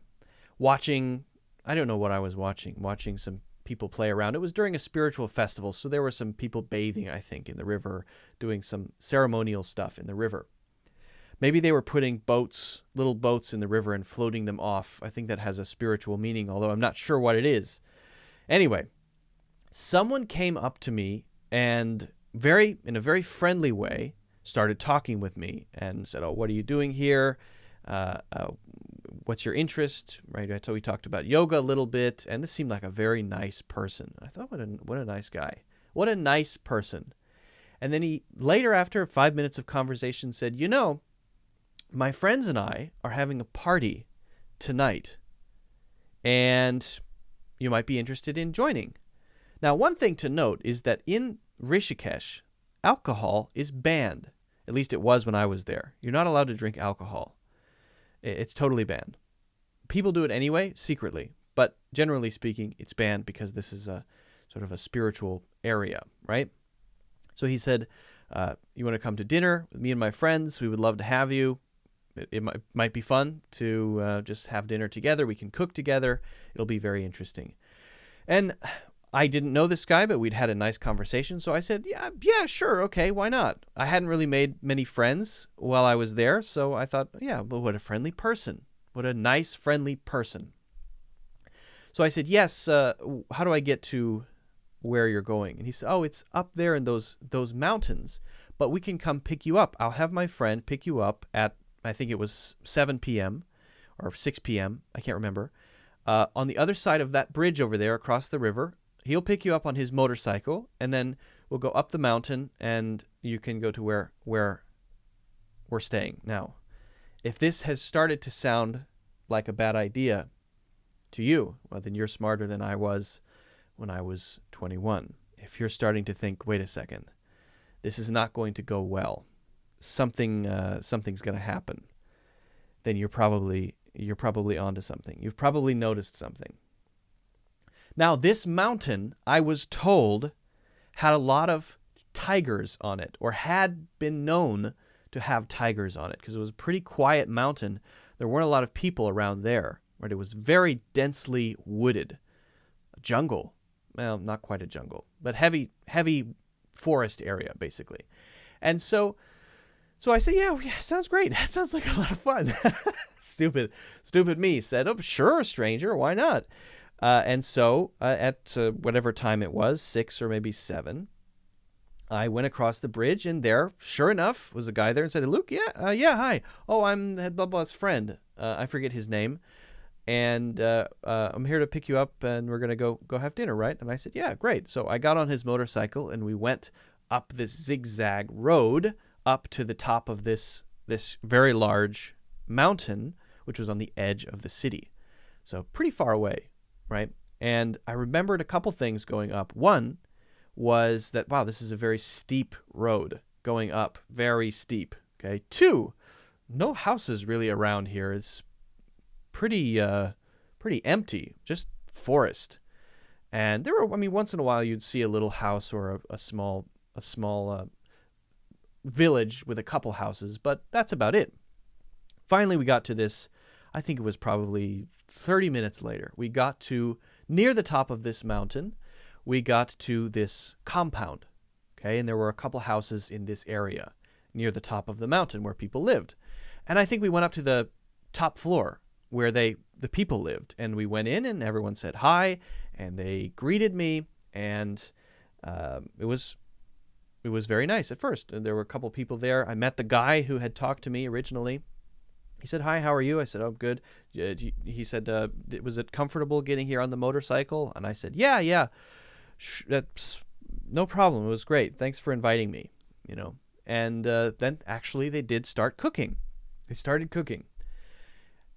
watching, I don't know what I was watching some people play around. It was during a spiritual festival, so there were some people bathing, I think, in the river, doing some ceremonial stuff in the river. Maybe they were putting little boats in the river and floating them off. I think that has a spiritual meaning, although I'm not sure what it is. Anyway, someone came up to me and in a very friendly way started talking with me and said, "Oh, what are you doing here? What's your interest?" Right? So we talked about yoga a little bit, and this seemed like a very nice person. I thought, what a nice guy. What a nice person. And then he later, after 5 minutes of conversation, said, my friends and I are having a party tonight, and you might be interested in joining. Now, one thing to note is that in Rishikesh, alcohol is banned. At least it was when I was there. You're not allowed to drink alcohol. It's totally banned. People do it anyway, secretly, but generally speaking, it's banned because this is a sort of a spiritual area, right? So he said, you want to come to dinner with me and my friends? We would love to have you. It might be fun to just have dinner together. We can cook together. It'll be very interesting. And I didn't know this guy, but we'd had a nice conversation. So I said, yeah, sure. Okay, why not? I hadn't really made many friends while I was there. So I thought, yeah, but what a friendly person. What a nice, friendly person. So I said, yes, how do I get to where you're going? And he said, oh, it's up there in those mountains, but we can come pick you up. I'll have my friend pick you up at, I think it was 7 p.m. or 6 p.m. I can't remember. On the other side of that bridge over there across the river, he'll pick you up on his motorcycle, and then we'll go up the mountain, and you can go to where we're staying. Now, if this has started to sound like a bad idea to you, well, then you're smarter than I was when I was 21. If you're starting to think, wait a second, this is not going to go well, something's going to happen, then you're probably onto something. You've probably noticed something. Now, this mountain, I was told, had a lot of tigers on it, or had been known to have tigers on it, because it was a pretty quiet mountain. There weren't a lot of people around there, right? It was very densely wooded. A jungle. Well, not quite a jungle, but heavy forest area, basically. And so I said, yeah, sounds great. That sounds like a lot of fun. Stupid me said, oh, sure, stranger, why not? And so at whatever time it was, 6 or maybe 7, I went across the bridge, and there, sure enough, was a guy there and said, Luke, yeah, hi. Oh, I'm blah blah's friend. I forget his name. And I'm here to pick you up, and we're going to go have dinner, right? And I said, yeah, great. So I got on his motorcycle, and we went up this zigzag road up to the top of this very large mountain, which was on the edge of the city. So pretty far away, right? And I remembered a couple things going up. One was that, wow, this is a very steep road going up, very steep. Okay. 2, no houses really around here. It's pretty empty, just forest. And there were, once in a while you'd see a little house or a small village with a couple houses, but that's about it. Finally, we got to this, I think it was probably 30 minutes later. We got to near the top of this mountain. We got to this compound, okay? And there were a couple houses in this area near the top of the mountain where people lived. And I think we went up to the top floor where the people lived. And we went in, and everyone said hi, and they greeted me, and it was very nice at first. And there were a couple people there. I met the guy who had talked to me originally. He said, hi, how are you? I said, oh, good. He said, was it comfortable getting here on the motorcycle? And I said, yeah. That's no problem. It was great. Thanks for inviting me, And then actually they did start cooking. They started cooking.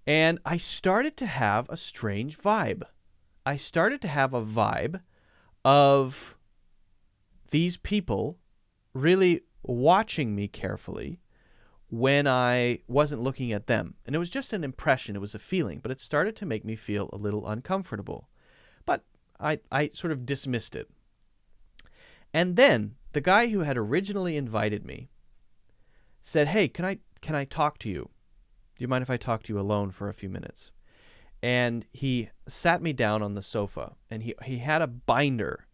And I started to have a strange vibe. I started to have a vibe of these people really watching me carefully when I wasn't looking at them. And it was just an impression. It was a feeling. But it started to make me feel a little uncomfortable. But I sort of dismissed it. And then the guy who had originally invited me said, hey, can I talk to you? Do you mind if I talk to you alone for a few minutes? And he sat me down on the sofa, and he had a binder.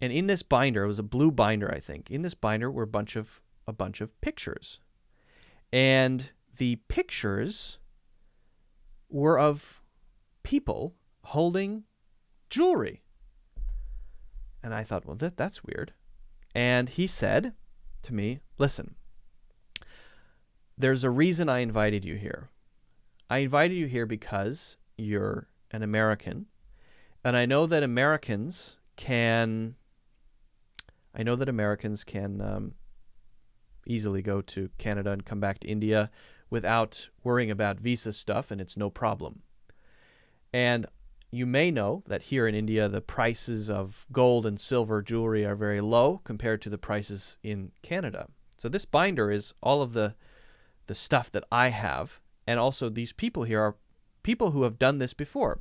And in this binder, it was a blue binder, I think. In this binder were a bunch of pictures. And the pictures were of people holding jewelry. And I thought, well, that's weird. And he said to me, listen, there's a reason I invited you here. I invited you here because you're an American, and I know that Americans can easily go to Canada and come back to India without worrying about visa stuff, and it's no problem. And you may know that here in India, the prices of gold and silver jewelry are very low compared to the prices in Canada. So this binder is all of the stuff that I have, and also these people here are people who have done this before.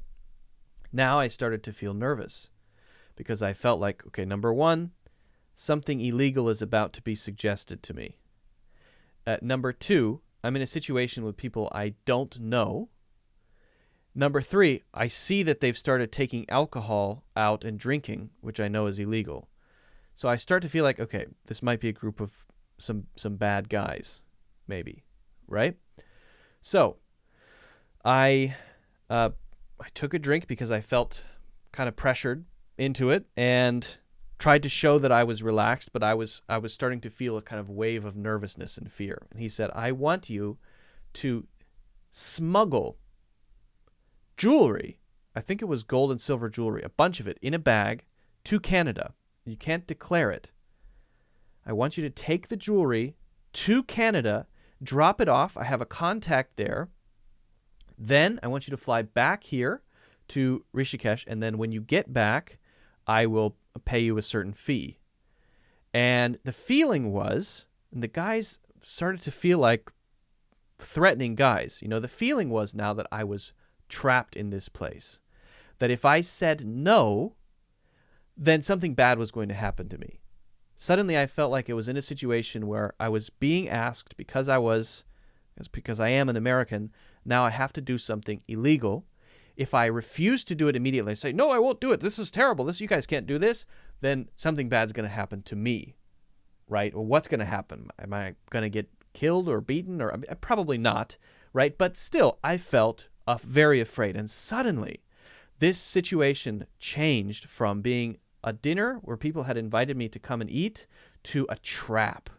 Now I started to feel nervous because I felt like, okay, number one, something illegal is about to be suggested to me. Number 2, I'm in a situation with people I don't know. Number 3, I see that they've started taking alcohol out and drinking, which I know is illegal. So I start to feel like, okay, this might be a group of some bad guys, maybe, right? So I took a drink because I felt kind of pressured into it and tried to show that I was relaxed, but I was starting to feel a kind of wave of nervousness and fear. And he said, I want you to smuggle jewelry, I think it was gold and silver jewelry, a bunch of it in a bag to Canada. You can't declare it. I want you to take the jewelry to Canada, drop it off. I have a contact there. Then I want you to fly back here to Rishikesh, and then when you get back, I will pay you a certain fee. And the feeling was, and the guys started to feel like threatening guys. The feeling was now that I was trapped in this place, that if I said no, then something bad was going to happen to me. Suddenly I felt like it was in a situation where I was being asked, because I am an American, now I have to do something illegal. If I refuse to do it immediately, I say, no, I won't do it. This is terrible. You guys can't do this. Then something bad's going to happen to me, right? Or what's going to happen? Am I going to get killed or beaten? Or probably not, right? But still, I felt very afraid. And suddenly, this situation changed from being a dinner where people had invited me to come and eat to a trap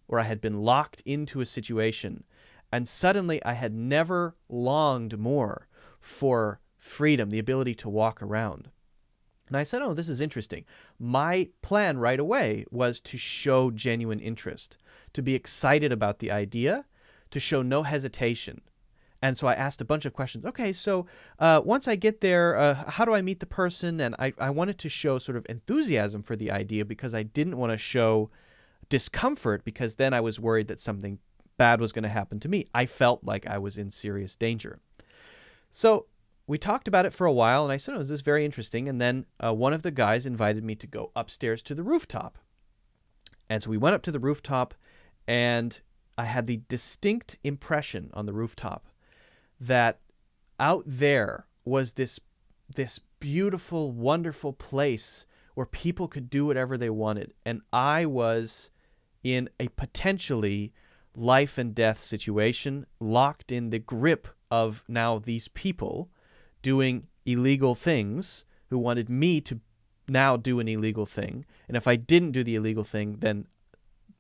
where I had been locked into a situation. And suddenly, I had never longed more for freedom, the ability to walk around. And I said, oh, this is interesting. My plan right away was to show genuine interest, to be excited about the idea, to show no hesitation. And so I asked a bunch of questions. Okay, so once I get there, how do I meet the person? And I wanted to show sort of enthusiasm for the idea because I didn't want to show discomfort, because then I was worried that something bad was going to happen to me. I felt like I was in serious danger. So we talked about it for a while, and I said, oh, this is very interesting. And then one of the guys invited me to go upstairs to the rooftop. And so we went up to the rooftop, and I had the distinct impression on the rooftop that out there was this beautiful, wonderful place where people could do whatever they wanted. And I was in a potentially life and death situation, locked in the grip of now these people doing illegal things who wanted me to now do an illegal thing. And if I didn't do the illegal thing, then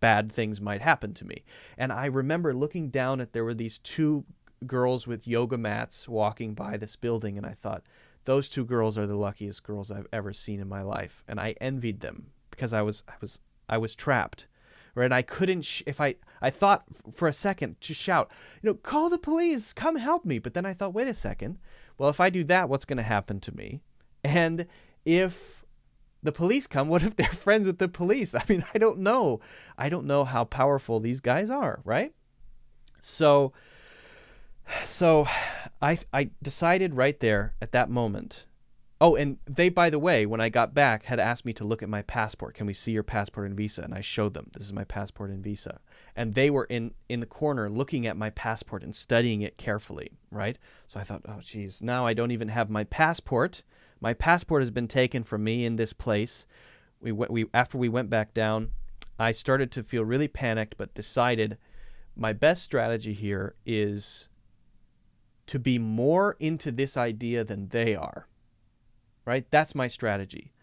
bad things might happen to me. And I remember looking down there were these two girls with yoga mats walking by this building, and I thought, those two girls are the luckiest girls I've ever seen in my life. And I envied them because I was trapped. Right? And I couldn't, I thought for a second to shout, call the police, come help me. But then I thought, wait a second. Well, if I do that, what's going to happen to me? And if the police come, what if they're friends with the police? I mean, I don't know. I don't know how powerful these guys are, right? So I decided right there at that moment. Oh, and they, by the way, when I got back, had asked me to look at my passport. Can we see your passport and visa? And I showed them, this is my passport and visa. And they were in the corner looking at my passport and studying it carefully, right? So I thought, oh, geez, now I don't even have my passport. My passport has been taken from me in this place. After we went back down, I started to feel really panicked, but decided my best strategy here is to be more into this idea than they are. Right? That's my strategy.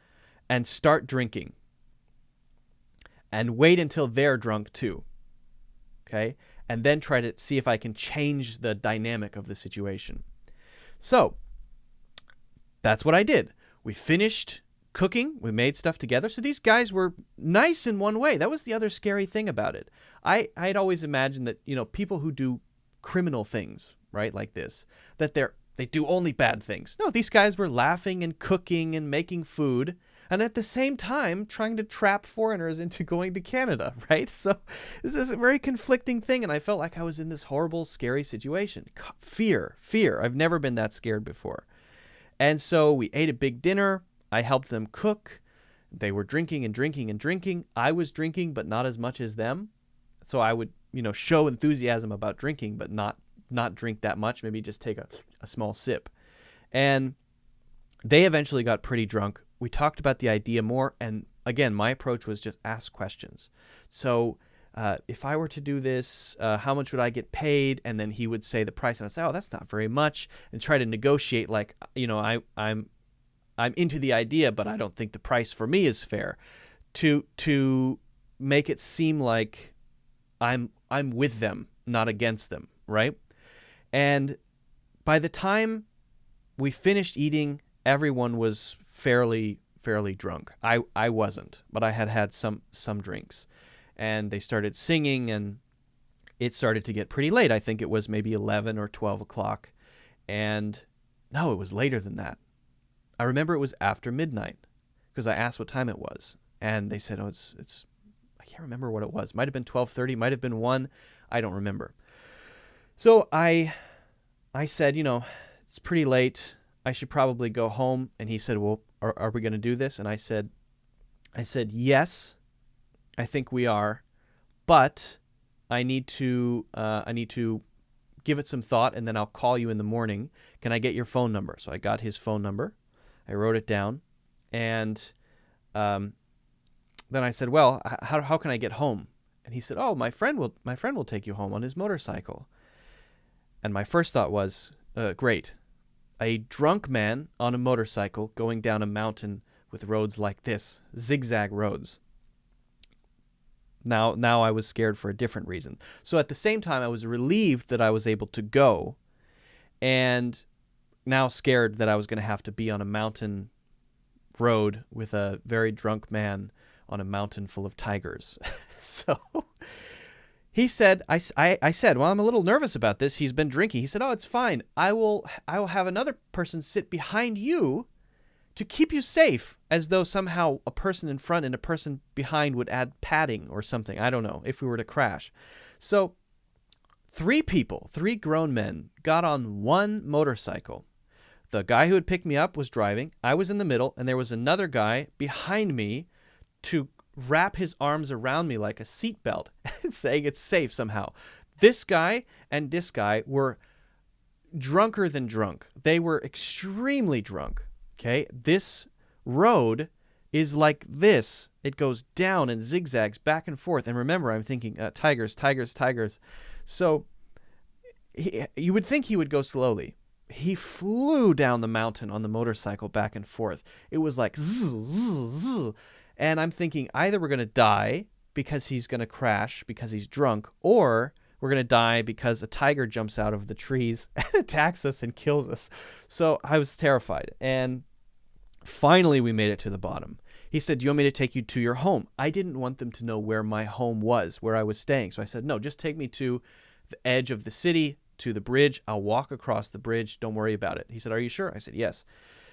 And start drinking. And wait until they're drunk too. Okay? And then try to see if I can change the dynamic of the situation. So, that's what I did. We finished cooking. We made stuff together. So these guys were nice in one way. That was the other scary thing about it. I'd always imagined that, people who do criminal things, right, like this, that they do only bad things. No, these guys were laughing and cooking and making food, and at the same time trying to trap foreigners into going to Canada, right? So this is a very conflicting thing, and I felt like I was in this horrible, scary situation. Fear. I've never been that scared before. And so we ate a big dinner. I helped them cook. They were drinking and drinking and drinking. I was drinking, but not as much as them. So I would, show enthusiasm about drinking, but not drink that much, maybe just take a small sip. And they eventually got pretty drunk. We talked about the idea more, and again, my approach was just ask questions. So if I were to do this, how much would I get paid? And then he would say the price, and I'd say, oh, that's not very much, and try to negotiate like, I'm into the idea, but I don't think the price for me is fair, to make it seem like I'm with them, not against them, right? And by the time we finished eating, everyone was fairly drunk. I wasn't, but I had some drinks. And they started singing, and it started to get pretty late. I think it was maybe 11 or 12 o'clock. And no, it was later than that. I remember it was after midnight. because I asked what time it was. And they said, oh, it's I can't remember what it was. Might have been 12:30, might have been 1. I don't remember. So I said, it's pretty late. I should probably go home. And he said, well, are we going to do this? And I said, yes, I think we are, but I need to give it some thought, and then I'll call you in the morning. Can I get your phone number? So I got his phone number. I wrote it down, and then I said, well, how can I get home? And he said, oh, my friend will take you home on his motorcycle. And my first thought was, great. A drunk man on a motorcycle going down a mountain with roads like this, zigzag roads. Now I was scared for a different reason. So at the same time, I was relieved that I was able to go, and now scared that I was going to have to be on a mountain road with a very drunk man on a mountain full of tigers. So he said, I said, well, I'm a little nervous about this. He's been drinking. He said, oh, it's fine. I will have another person sit behind you to keep you safe, as though somehow a person in front and a person behind would add padding or something. I don't know, if we were to crash. So 3 grown men, got on one motorcycle. The guy who had picked me up was driving. I was in the middle, and there was another guy behind me to wrap his arms around me like a seatbelt, saying it's safe somehow. This guy and this guy were drunker than drunk. They were extremely drunk. Okay, this road is like this. It goes down and zigzags back and forth. And remember, I'm thinking tigers, tigers, tigers. So you would think he would go slowly. He flew down the mountain on the motorcycle back and forth. It was like zzz, zzz, zzz. And I'm thinking either we're going to die because he's going to crash because he's drunk, or we're going to die because a tiger jumps out of the trees and attacks us and kills us. So I was terrified. And finally, we made it to the bottom. He said, do you want me to take you to your home? I didn't want them to know where my home was, where I was staying. So I said, no, just take me to the edge of the city, to the bridge. I'll walk across the bridge. Don't worry about it. He said, are you sure? I said, yes.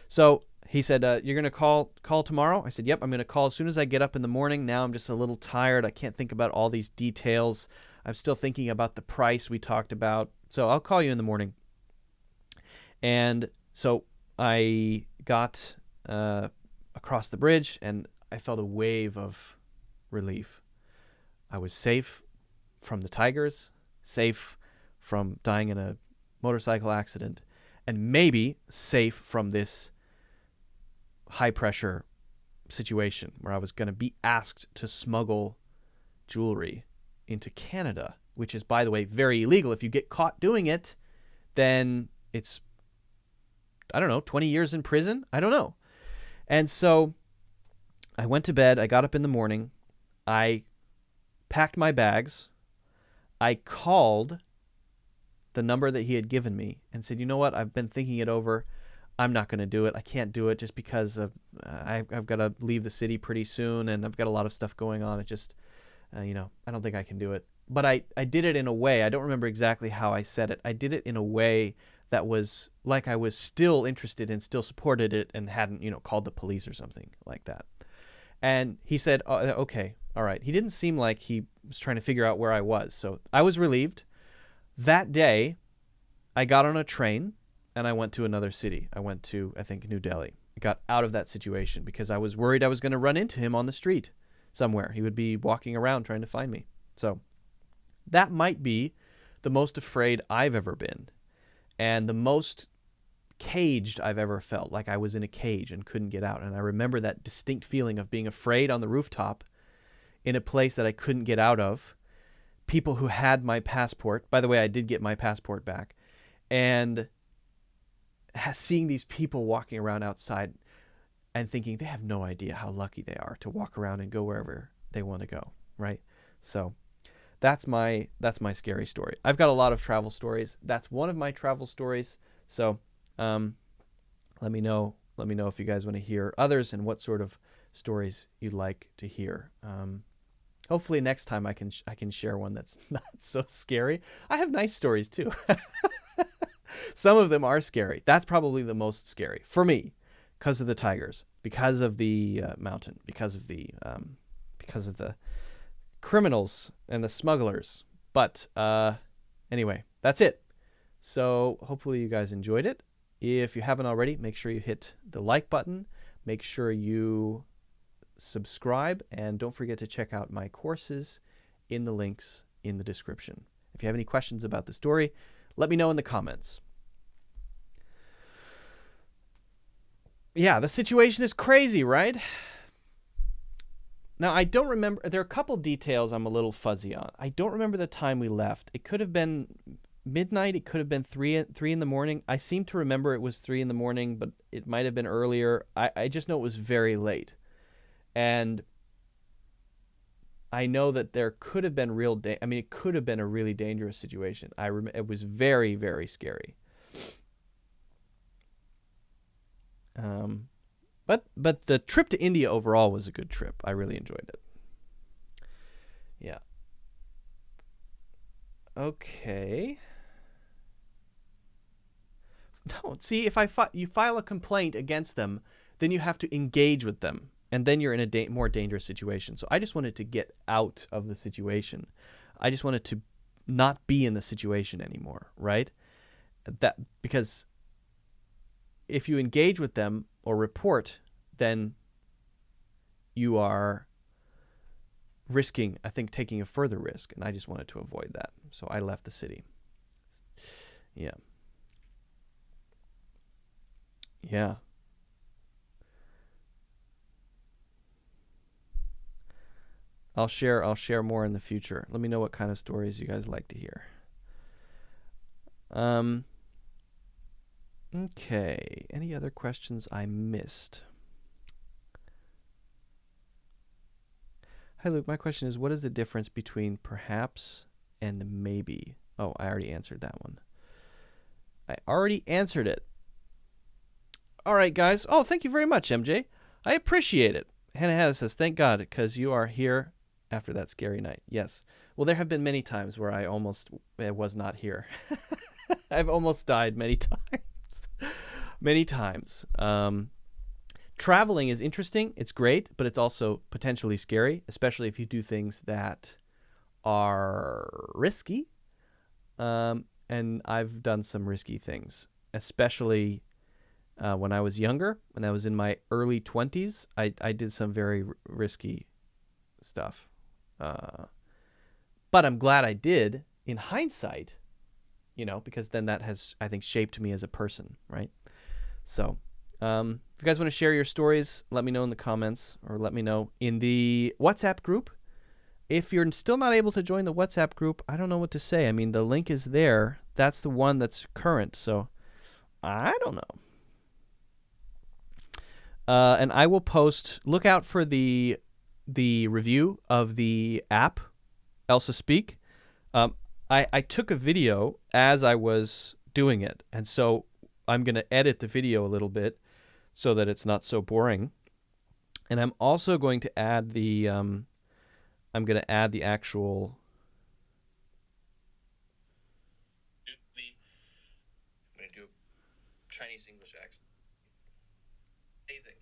So he said, you're going to call tomorrow? I said, yep, I'm going to call as soon as I get up in the morning. Now I'm just a little tired. I can't think about all these details. I'm still thinking about the price we talked about. So I'll call you in the morning. And so I got across the bridge, and I felt a wave of relief. I was safe from the tigers, safe from dying in a motorcycle accident, and maybe safe from this high-pressure situation where I was going to be asked to smuggle jewelry into Canada, which is, by the way, very illegal. If you get caught doing it, then it's, 20 years in prison? I don't know. And so I went to bed. I got up in the morning. I packed my bags. I called the number that he had given me and said, you know what? I've been thinking it over. I'm not going to do it. I can't do it just because I've got to leave the city pretty soon, and I've got a lot of stuff going on. It just, I don't think I can do it. But I did it in a way, I don't remember exactly how I said it. I did it in a way that was like I was still interested and still supported it and hadn't, called the police or something like that. And he said, oh, okay, all right. He didn't seem like he was trying to figure out where I was. So I was relieved. That day, I got on a train and I went to another city. I went to, I think, New Delhi. I got out of that situation because I was worried I was going to run into him on the street somewhere. He would be walking around trying to find me. So that might be the most afraid I've ever been, and the most caged I've ever felt, like I was in a cage and couldn't get out. And I remember that distinct feeling of being afraid on the rooftop in a place that I couldn't get out of. People who had my passport, by the way, I did get my passport back, and seeing these people walking around outside and thinking they have no idea how lucky they are to walk around and go wherever they want to go, right? So that's my scary story. I've got a lot of travel stories. That's one of my travel stories. So let me know if you guys want to hear others and what sort of stories you'd like to hear. Hopefully next time I can share one that's not so scary. I have nice stories too. Some of them are scary. That's probably the most scary for me, because of the tigers, because of the mountain, because of the criminals and the smugglers. But anyway, that's it. So hopefully you guys enjoyed it. If you haven't already, make sure you hit the like button. Make sure you subscribe, and don't forget to check out my courses in the links in the description. If you have any questions about the story, let me know in the comments. Yeah, the situation is crazy, right? Now, I don't remember. There are a couple details I'm a little fuzzy on. I don't remember the time we left. It could have been midnight. It could have been 3 in the morning. I seem to remember it was 3 in the morning, but it might have been earlier. I just know it was very late. And I know that there could have been it could have been a really dangerous situation. It was very, very scary. But the trip to India overall was a good trip. I really enjoyed it. Yeah. Okay. No, see, if you file a complaint against them, then you have to engage with them, and then you're in a more dangerous situation. So I just wanted to get out of the situation. I just wanted to not be in the situation anymore, right? Because if you engage with them or report, then you are risking, I think, taking a further risk, and I just wanted to avoid that. So I left the city. Yeah. Yeah. I'll share more in the future. Let me know what kind of stories you guys like to hear. Okay. Any other questions I missed? Hi, Luke. My question is, what is the difference between perhaps and maybe? Oh, I already answered that one. I already answered it. All right, guys. Oh, thank you very much, MJ. I appreciate it. Hannah says, thank God, because you are here after that scary night. Yes. Well, there have been many times where I almost was not here. I've almost died many times. Many times. Traveling is interesting. It's great, but it's also potentially scary, especially if you do things that are risky. And I've done some risky things, especially when I was younger. When I was in my early 20s, I did some very risky stuff. But I'm glad I did in hindsight, because then that has, I think, shaped me as a person, right? So if you guys want to share your stories, let me know in the comments, or let me know in the WhatsApp group. If you're still not able to join the WhatsApp group, I don't know what to say. I mean, the link is there. That's the one that's current, so I don't know. And I will post, look out for the review of the app, Elsa Speak. I took a video as I was doing it, and so I'm going to edit the video a little bit so that it's not so boring. And I'm also going to add the actual. I'm going to do a Chinese English accent. Amazing.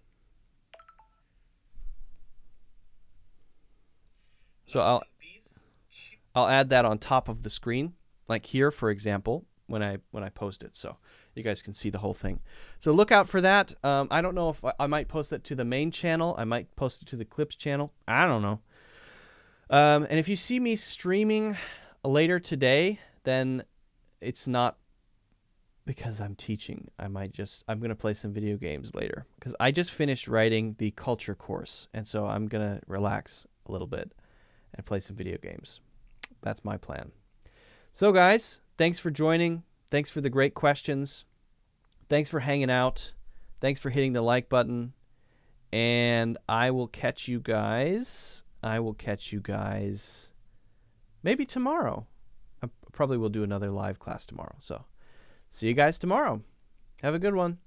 So I'll add that on top of the screen, like here, for example, when I post it, so you guys can see the whole thing. So look out for that. I don't know if I might post that to the main channel. I might post it to the Clips channel. I don't know. And if you see me streaming later today, then it's not because I'm teaching. I'm going to play some video games later, because I just finished writing the culture course, and so I'm going to relax a little bit and play some video games. That's my plan. So guys, thanks for joining. Thanks for the great questions. Thanks for hanging out. Thanks for hitting the like button. And I will catch you guys. Maybe tomorrow. I probably will do another live class tomorrow. So see you guys tomorrow. Have a good one.